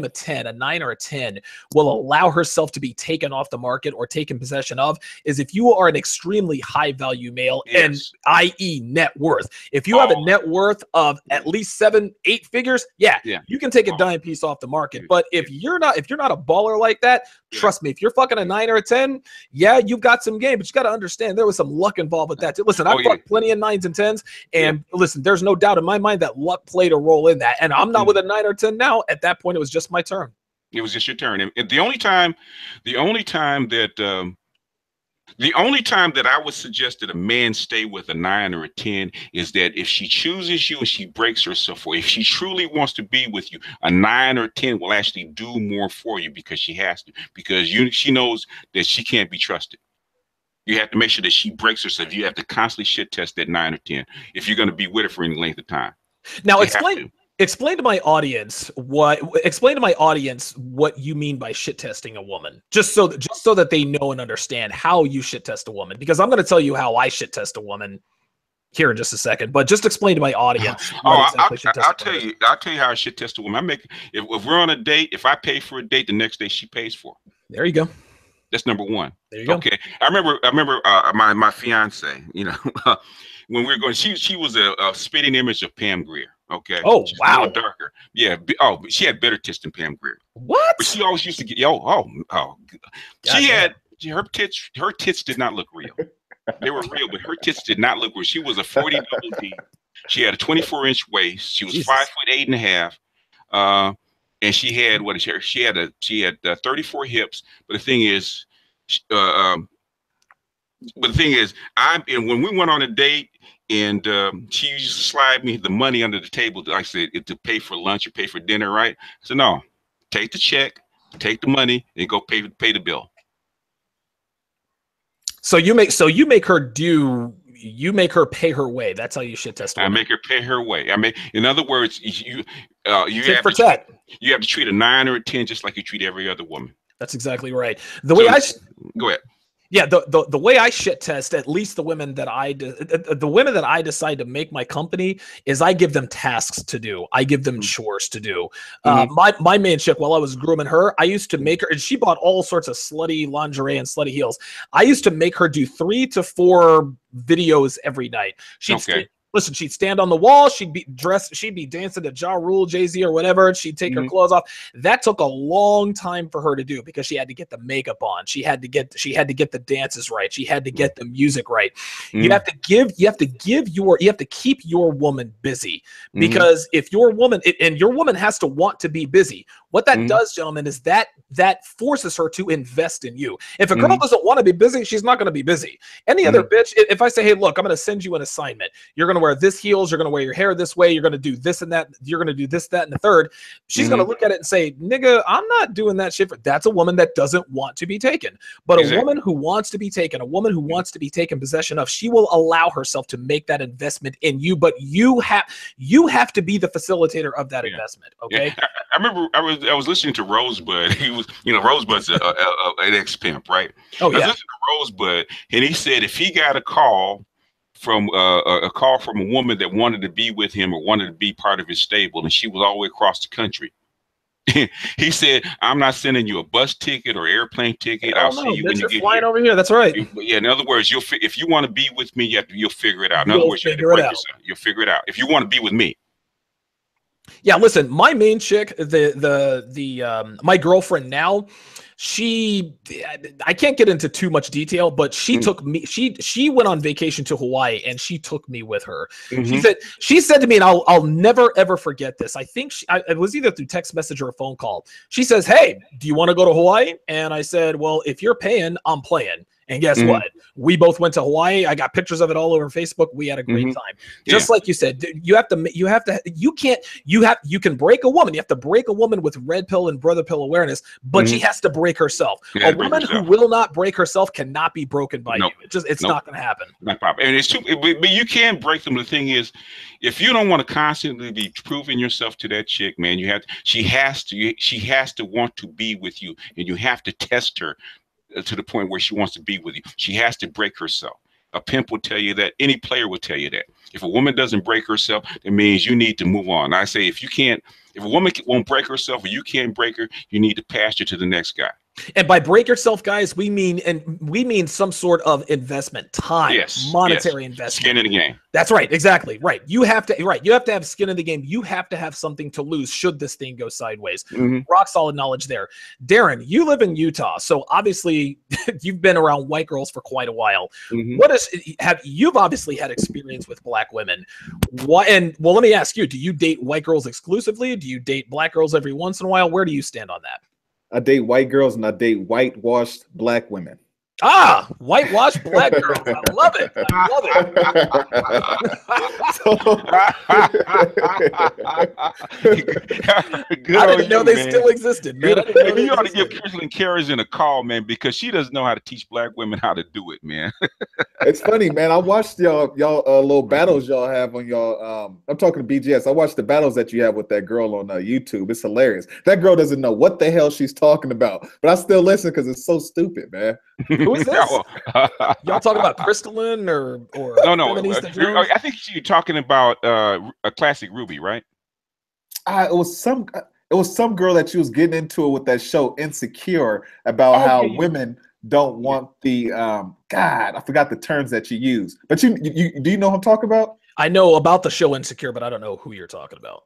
10, a 9 or a 10 will allow herself to be taken off the market or taken possession of is if you are an extremely high value male and i.e. net worth. If you have a net worth of at least 7, 8 figures, you can take a dime piece off the market. But if you're not a baller like that, trust me, if you're fucking a 9 or a 10, you've got some game, but you got to understand there was some luck involved with that too. Listen, I've fucked plenty of 9s and 10s, and listen, there's no doubt in my mind that luck played a role in that. And I'm not with a 9 or 10 now. At that point, it was just my turn. It was just your turn. And the only time that I would suggest that a man stay with a 9 or a 10 is that if she chooses you and she breaks herself, or if she truly wants to be with you, a 9 or 10 will actually do more for you because she has to, because she knows that she can't be trusted. You have to make sure that she breaks herself. You have to constantly shit test that 9 or 10 if you're going to be with her for any length of time. Now, explain to my audience what you mean by shit testing a woman, just so that they know and understand how you shit test a woman. Because I'm going to tell you how I shit test a woman here in just a second, but just explain to my audience. I'll tell you how I shit test a woman. If we're on a date, if I pay for a date, the next day she pays for it. There you go. That's number one. There you go. Okay. I remember my fiance, when we were going, she was a spitting image of Pam Grier. Okay. Oh, she's wow. A little darker. Yeah. Oh, she had better tits than Pam Grier. What? But she always used to get, she had, her tits did not look real. They were real, but her tits did not look real. She was a 40 double D. She had a 24-inch waist. She was 5'8.5". And she had she had 34 hips. But the thing is, when we went on a date, and she used to slide me the money under the table, like I said, to pay for lunch or pay for dinner, right? So no, take the check, take the money, and go pay the bill. So you make her pay her way. That's how you shit test women. I make her pay her way. In other words, you have to treat a 9 or a 10 just like you treat every other woman. That's exactly right. Go ahead. Yeah, the way I shit test, at least the women that I decide to make my company, is I give them tasks to do. I give them chores to do. My main chick, while I was grooming her, I used to make her, and she bought all sorts of slutty lingerie and slutty heels. I used to make her do 3 to 4 videos every night. Listen, she'd stand on the wall. She'd be dressed. She'd be dancing to Ja Rule, Jay-Z, or whatever. And she'd take her clothes off. That took a long time for her to do because she had to get the makeup on. She had to get the dances right. She had to get the music right. You have to keep your woman busy, because if your woman and your woman has to want to be busy. What that does, gentlemen, is that forces her to invest in you. If a girl doesn't want to be busy, she's not going to be busy. Any other bitch, if I say, hey, look, I'm going to send you an assignment. You're going to wear this heels. You're going to wear your hair this way. You're going to do this and that. You're going to do this, that, and the third. She's going to look at it and say, nigga, I'm not doing that shit. That's a woman that doesn't want to be taken. But a woman who wants to be taken, a woman who wants to be taken possession of, she will allow herself to make that investment in you. But you have to be the facilitator of that investment. Okay. Yeah. I remember I was listening to Rosebud. He was, Rosebud's an ex-pimp, right? I was listening to Rosebud, and he said if he got a call from a woman that wanted to be with him or wanted to be part of his stable, and she was all the way across the country, he said, I'm not sending you a bus ticket or airplane ticket. I'll see you when you get flying here. Over here. That's right. Yeah. In other words, if you want to be with me, you'll figure it out. In other words, you have to break yourself. You'll figure it out. If you want to be with me. Yeah, listen, my main chick, my girlfriend now, I can't get into too much detail, but she took me, she went on vacation to Hawaii and she took me with her. She said to me, and I'll never ever forget this. I think it was either through text message or a phone call. She says, hey, do you want to go to Hawaii? And I said, well, if you're paying, I'm playing. And guess what? We both went to Hawaii. I got pictures of it all over Facebook. We had a great time. Just like you said, you can break a woman. You have to break a woman with red pill and brother pill awareness, but she has to break herself. A woman who will not break herself cannot be broken by you. It's not going to happen. Not problem. And it's true, but you can break them. The thing is, if you don't want to constantly be proving yourself to that chick, man, she has to want to be with you, and you have to test her to the point where she wants to be with you. She has to break herself. A pimp will tell you that. Any player will tell you that. If a woman doesn't break herself, it means you need to move on. I say if a woman won't break herself or you can't break her, you need to pass her to the next guy. And by break yourself, guys, we mean some sort of investment, time, monetary investment. Skin in the game. That's right. Exactly. Right. You have to have skin in the game. You have to have something to lose should this thing go sideways. Rock solid knowledge there. Darron, you live in Utah, so obviously you've been around white girls for quite a while. You've obviously had experience with black women. Let me ask you, do you date white girls exclusively? Do you date black girls every once in a while? Where do you stand on that? I date white girls and I date whitewashed black women. Ah, whitewashed black girls. I love it. I love it. I didn't know they still existed, man. You ought to give Kirsten Carrigan a call, man, because she doesn't know how to teach black women how to do it, man. It's funny, man. I watched y'all little battles y'all have on y'all. I'm talking to BGS. I watched the battles that you have with that girl on YouTube. It's hilarious. That girl doesn't know what the hell she's talking about, but I still listen because it's so stupid, man. Who is this? Y'all talking about Crystalline or no? I think you're talking about a classic Ruby, right? It was some girl that she was getting into it with that show Insecure about how women don't want the God, I forgot the terms that you use. But do you know what I'm talking about? I know about the show Insecure, but I don't know who you're talking about.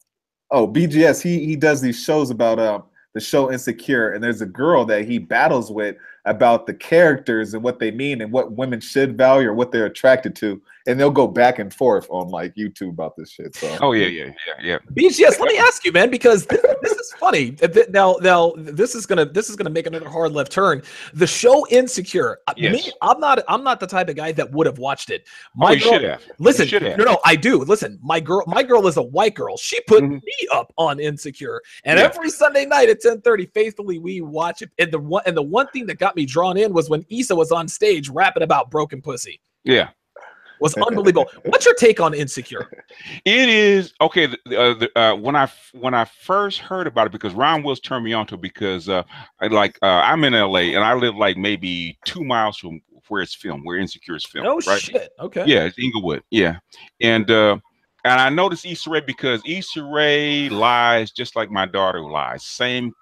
Oh, BGS, he does these shows about the show Insecure, and there's a girl that he battles with about the characters and what they mean and what women should value or what they're attracted to, and they'll go back and forth on like YouTube about this shit. So yeah. BGS, let me ask you, man, because this is funny. Now this is gonna make another hard left turn. The show Insecure. Me, I'm not the type of guy that would have watched it. You should have. Listen, no, I do. Listen, my girl is a white girl. She put me up on Insecure, and every Sunday night at 10:30, faithfully we watch it. And the one thing that got me drawn in was when Issa was on stage rapping about broken pussy. Yeah. Was unbelievable. What's your take on Insecure? It is okay. When I first heard about it, because Ron Wills turned me on to it, because I'm in LA and I live like maybe 2 miles from where it's filmed, where Insecure is filmed. Oh right? Shit. Okay. Yeah, it's Inglewood. Yeah, and I noticed Issa Rae because Issa Rae lies just like my daughter lies. Same.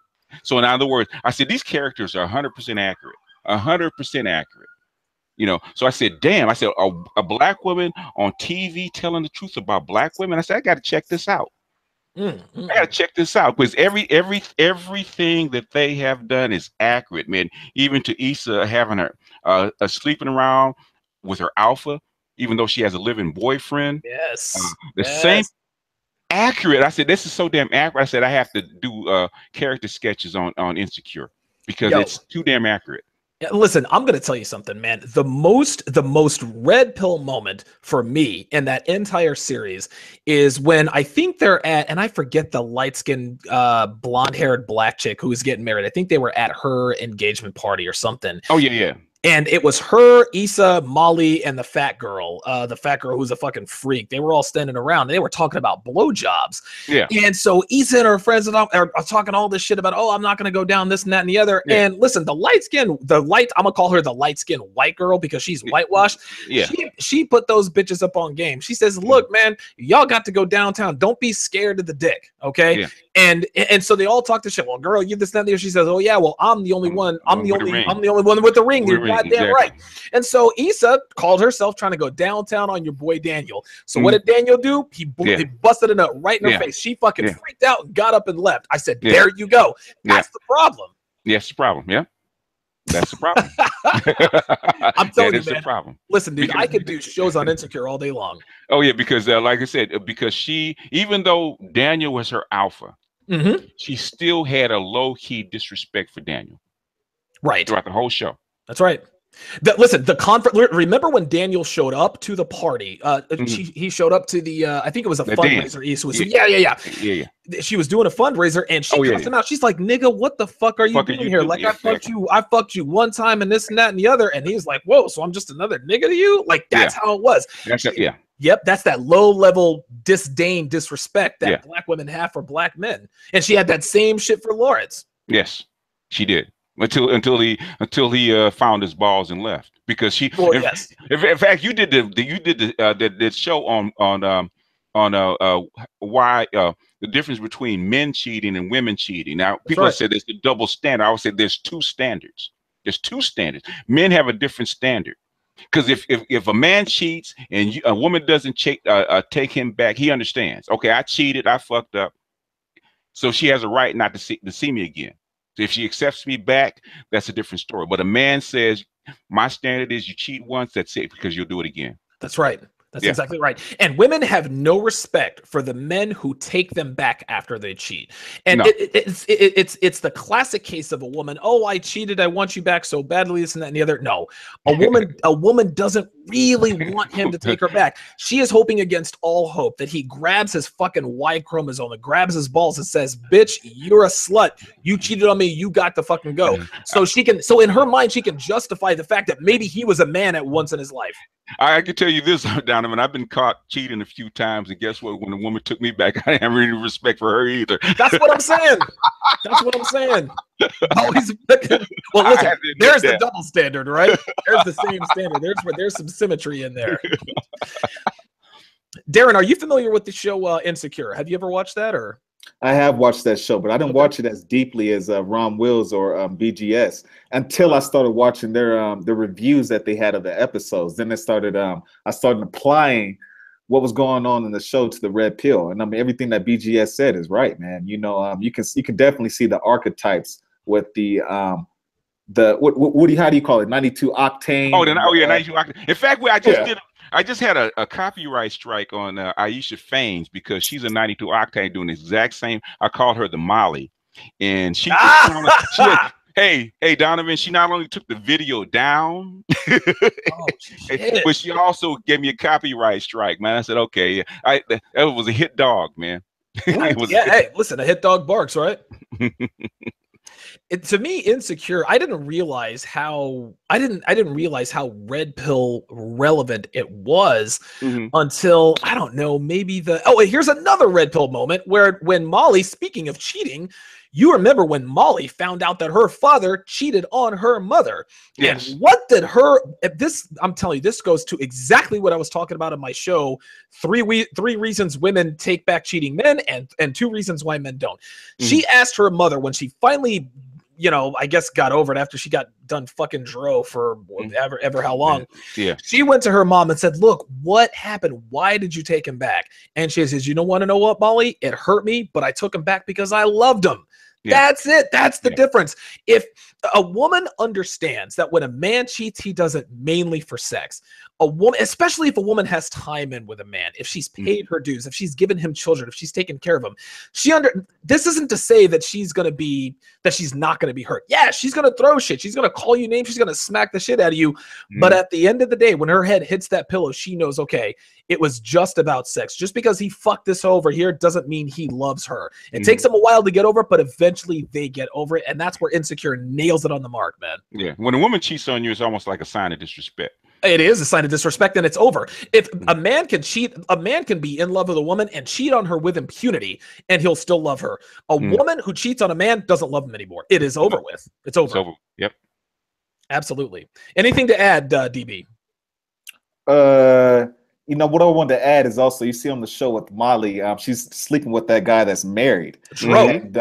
So in other words, I said these characters are 100% accurate. 100% accurate. You know, so I said, damn, I said, a black woman on TV telling the truth about black women. I said, I got to check this out. I got to check this out because everything that they have done is accurate, man. Even to Issa having her sleeping around with her alpha, even though she has a living boyfriend. Yes. The same accurate. I said, this is so damn accurate. I said, I have to do character sketches on Insecure because it's too damn accurate. Listen, I'm going to tell you something, man. The most red pill moment for me in that entire series is when I think they're at, and I forget the light-skinned, blonde-haired black chick who was getting married. I think they were at her engagement party or something. Oh, yeah. And it was her, Issa, Molly, and the fat girl who's a fucking freak. They were all standing around. And they were talking about blowjobs. Yeah. And so Issa and her friends are talking all this shit about, oh, I'm not going to go down this and that and the other. Yeah. And listen, I'm going to call her the light-skinned white girl because she's whitewashed. Yeah. She put those bitches up on game. She says, look, man, y'all got to go downtown. Don't be scared of the dick. Okay. Yeah. And so they all talk to shit. Well, girl, you this and that. She says, "Oh yeah, well, I'm the only one. I'm the only one with the ring. You're goddamn right." And so Issa called herself trying to go downtown on your boy Daniel. So what did Daniel do? He busted a nut right in her face. She fucking freaked out and got up and left. I said, "There you go. That's the problem." Yes, the problem. Yeah. That's the problem. I'm telling you, man. The problem. Listen, dude, I could do shows on Insecure all day long. Oh yeah, because like I said, because she, even though Daniel was her alpha, she still had a low-key disrespect for Daniel. Right. Throughout the whole show. That's right. Listen, the conference. Remember when Daniel showed up to the party? He showed up to the. I think it was a fundraiser. Yeah. She was doing a fundraiser, and she cussed him out. She's like, "Nigga, what the fuck are you doing here? Like, I fucked you one time, and this and that and the other." And he was like, "Whoa, so I'm just another nigga to you?" Like that's how it was. Yep, that's that low-level disdain, disrespect that black women have for black men, and she had that same shit for Lawrence. Yes, she did. Until he found his balls and left, because she. Well, in fact, you did the show on why the difference between men cheating and women cheating. Now people say there's the double standard. I would say there's two standards. There's two standards. Men have a different standard. Because if a man cheats and a woman doesn't take him back, he understands. Okay, I cheated, I fucked up, so she has a right not to see me again. So if she accepts me back, that's a different story. But a man says, my standard is you cheat once, that's it, because you'll do it again. That's right. That's exactly right. And women have no respect for the men who take them back after they cheat. And it's the classic case of a woman. Oh, I cheated. I want you back so badly. This and that and the other. No, a woman doesn't really want him to take her back. She is hoping against all hope that he grabs his fucking Y chromosome and grabs his balls and says, "Bitch, you're a slut. You cheated on me. You got to fucking go." So so in her mind, she can justify the fact that maybe he was a man at once in his life. I can tell you this, Donovan. I've been caught cheating a few times, and guess what? When a woman took me back, I didn't have any respect for her either. That's what I'm saying. Always. Well, listen, there's the double standard, right? There's the same standard. There's some symmetry in there. Darren, are you familiar with the show Insecure? Have you ever watched that, or? I have watched that show, but I didn't watch it as deeply as Ron Wills or BGS until I started watching their the reviews that they had of the episodes. Then I started applying what was going on in the show to the red pill, and I mean everything that BGS said is right, man. You know, you can definitely see the archetypes with the how do you call it? 92 octane. 92 octane. In fact, I just had a copyright strike on Aisha Faines because she's a 92 octane doing the exact same. I called her the Molly, and hey Donovan, she not only took the video down, but she also gave me a copyright strike, man. I said, okay, that was a hit dog, man. Hey, listen, a hit dog barks, right? To me, Insecure, I didn't realize how red pill relevant it was until, I don't know, maybe here's another red pill moment when Molly, speaking of cheating, you remember when Molly found out that her father cheated on her mother. Yes. And what did I'm telling you, this goes to exactly what I was talking about in my show, three reasons women take back cheating men and 2 reasons why men don't. She asked her mother when she finally you know, I guess got over it after she got done fucking dro for ever how long. Yeah. She went to her mom and said, look, what happened? Why did you take him back? And she says, you don't want to know what, Molly? It hurt me, but I took him back because I loved him. Yeah. That's it. That's the difference. If a woman understands that when a man cheats, he does it mainly for sex. A woman, especially if a woman has time in with a man, if she's paid her dues, if she's given him children, if she's taken care of him, this isn't to say that she's not gonna be hurt. Yeah, she's gonna throw shit. She's gonna call you names. She's gonna smack the shit out of you. But at the end of the day, when her head hits that pillow, she knows, okay, it was just about sex. Just because he fucked this over here doesn't mean he loves her. It takes them a while to get over it, but eventually they get over it. And that's where Insecure nails it on the mark, man. Yeah. When a woman cheats on you, it's almost like a sign of disrespect. It is a sign of disrespect, and it's over. If a man can cheat, a man can be in love with a woman and cheat on her with impunity, and he'll still love her. A woman who cheats on a man doesn't love him anymore. It is over with. It's over. It's over. Yep. Absolutely. Anything to add, DB? You know, what I wanted to add is also, you see on the show with Molly, she's sleeping with that guy that's married. And,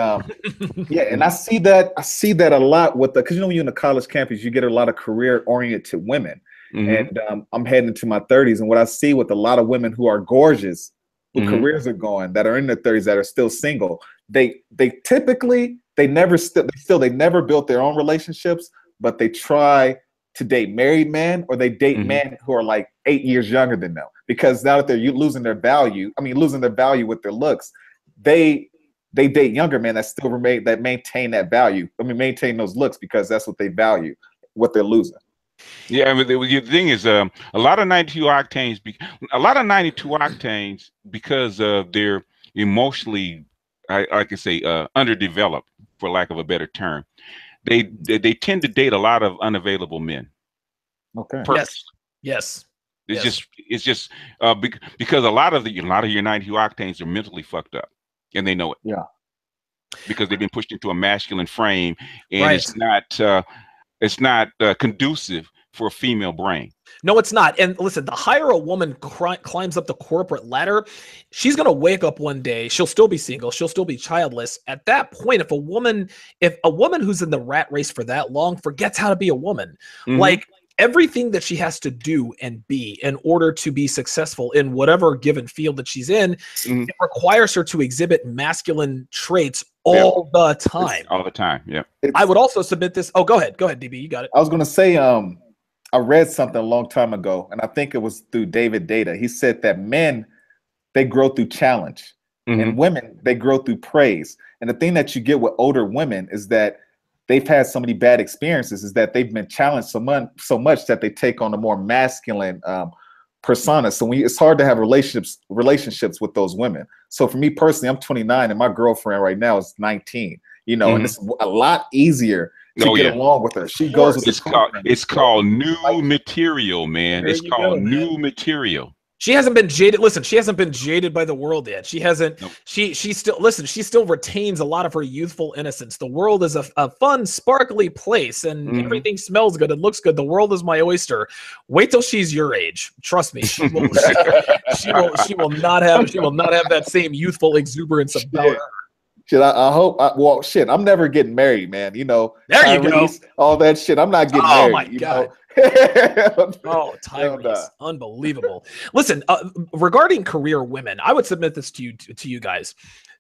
yeah, and I see that a lot with because, you know, when you're in a college campus, you get a lot of career-oriented women. And I'm heading into my 30s, and what I see with a lot of women who are gorgeous, who careers are going, that are in their 30s, that are still single, they typically never built their own relationships, but they try to date married men, or they date men who are like 8 years younger than them, because now that they're losing their value with their looks, they date younger men that still maintain that value. Maintain those looks, because that's what they value, what they're losing. Yeah, I mean, the thing is, a lot of 92 octanes, because of their emotionally, I can say, underdeveloped, for lack of a better term, they tend to date a lot of unavailable men. Okay. Yes. It's just because a lot of your 92 octanes are mentally fucked up, and they know it. Yeah. Because they've been pushed into a masculine frame, and it's not conducive for a female brain. No, it's not. And listen, the higher a woman climbs up the corporate ladder, she's going to wake up one day. She'll still be single. She'll still be childless. At that point, if a woman who's in the rat race for that long forgets how to be a woman, like everything that she has to do and be in order to be successful in whatever given field that she's in, it requires her to exhibit masculine traits all the time. All the time, yeah. I would also submit this. Oh, go ahead, DB. You got it. I was going to say, I read something a long time ago, and I think it was through David Data. He said that men, they grow through challenge, and women, they grow through praise. And the thing that you get with older women is that they've had so many bad experiences, is that they've been challenged so much that they take on a more masculine persona. So it's hard to have relationships with those women. So for me personally, I'm 29, and my girlfriend right now is 19. You know, and it's a lot easier to get along with her. She goes with it's called new material, man. It's called new material. She hasn't been jaded. Listen, she hasn't been jaded by the world yet. She hasn't. Nope. She still retains a lot of her youthful innocence. The world is a fun, sparkly place, and everything smells good. It looks good. The world is my oyster. Wait till she's your age. Trust me, she will. She will not have that same youthful exuberance about her. Shit, I hope. Well, shit, I'm never getting married, man. You know, there you go. All that shit. I'm not getting married. Oh my god. Oh, Tyrese, unbelievable. Listen, regarding career women, I would submit this to you guys.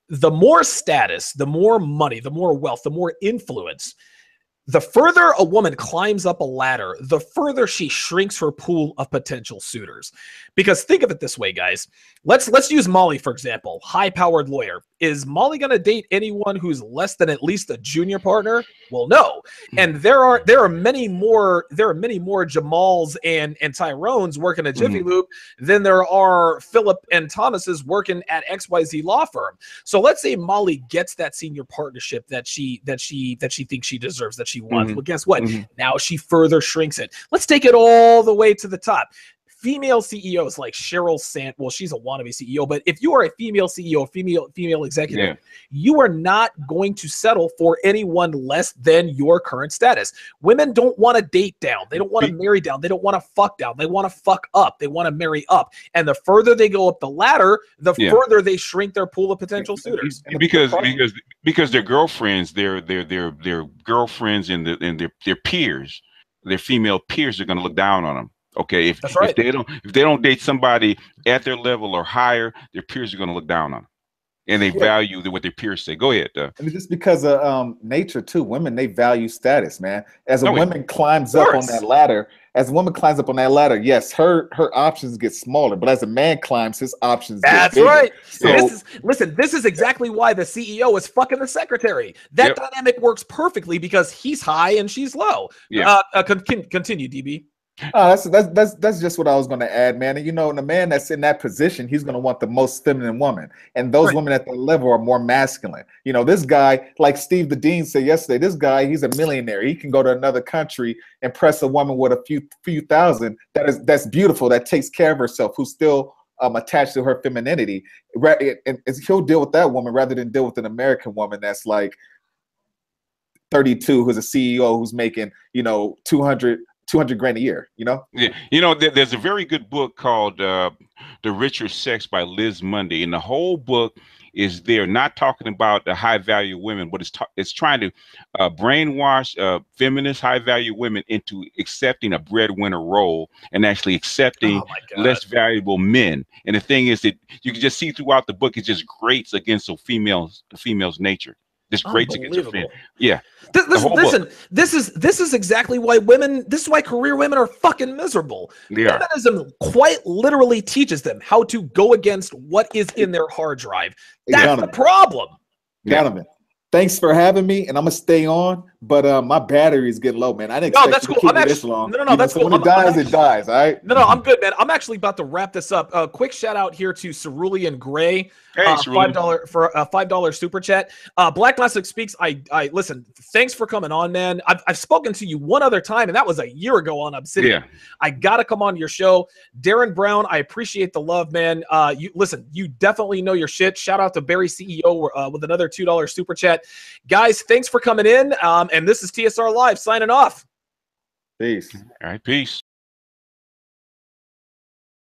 The more status, the more money, the more wealth, the more influence, the further a woman climbs up a ladder, the further she shrinks her pool of potential suitors. Because think of it this way, guys. Let's use Molly, for example, high-powered lawyer. Is Molly going to date anyone who's less than at least a junior partner? Well, no. And there are many more Jamals and Tyrones working at Jiffy Lube than there are Philip and Thomases working at XYZ law firm. So let's say Molly gets that senior partnership that she thinks she deserves, that she wants. Well, guess what? Now she further shrinks it. Let's take it all the way to the top. female CEOs like Sheryl Sand, well, she's a wannabe CEO, but if you are a female CEO, female executive, you are not going to settle for anyone less than your current status. Women don't want to date down. They don't want to marry down. They don't want to fuck down. They want to fuck up. They want to marry up. And the further they go up the ladder, the further they shrink their pool of potential suitors. Because their girlfriends, their girlfriends and their peers, their female peers are going to look down on them. Okay, if they don't date somebody at their level or higher, their peers are going to look down on them, and they value what their peers say. Go ahead. And just because of nature too, women, they value status, man. As a woman climbs up on that ladder, yes, her options get smaller, but as a man climbs, his options get bigger. Right. So this is exactly why the CEO is fucking the secretary. That dynamic works perfectly because he's high and she's low. Continue, DB. That's just what I was going to add, man. And and the man that's in that position, he's going to want the most feminine woman, and those women at that level are more masculine. This guy, like Steve the Dean said yesterday, this guy, he's a millionaire. He can go to another country and press a woman with a few thousand that's beautiful, that takes care of herself, who's still attached to her femininity, and he'll deal with that woman rather than deal with an American woman that's like 32, who's a CEO, who's making 200 grand a year, there's a very good book called The Richer Sex by Liz Mundy, and the whole book is there not talking about the high value women, but it's trying to brainwash feminist high value women into accepting a breadwinner role and actually accepting less valuable men. And the thing is that you can just see throughout the book, it just grates against the female's nature. This great against a fan. Yeah. Listen, this is exactly why this is why career women are fucking miserable. Feminism quite literally teaches them how to go against what is in their hard drive. That's the problem. Donovan, thanks for having me, and I'm gonna stay on, but my battery is getting low, man. I didn't expect to keep it this long. No, that's cool. When it dies, it dies. All right. No, I'm good, man. I'm actually about to wrap this up. Quick shout out here to Cerulean Gray. Hey, $5 for a $5 super chat. Black Classic Speaks. I listen. Thanks for coming on, man. I've spoken to you one other time, and that was a year ago on Obsidian. I gotta come on your show, Darron Brown. I appreciate the love, man. You definitely know your shit. Shout out to Barry CEO with another $2 super chat, guys. Thanks for coming in. And this is TSR Live signing off. Peace. All right, peace.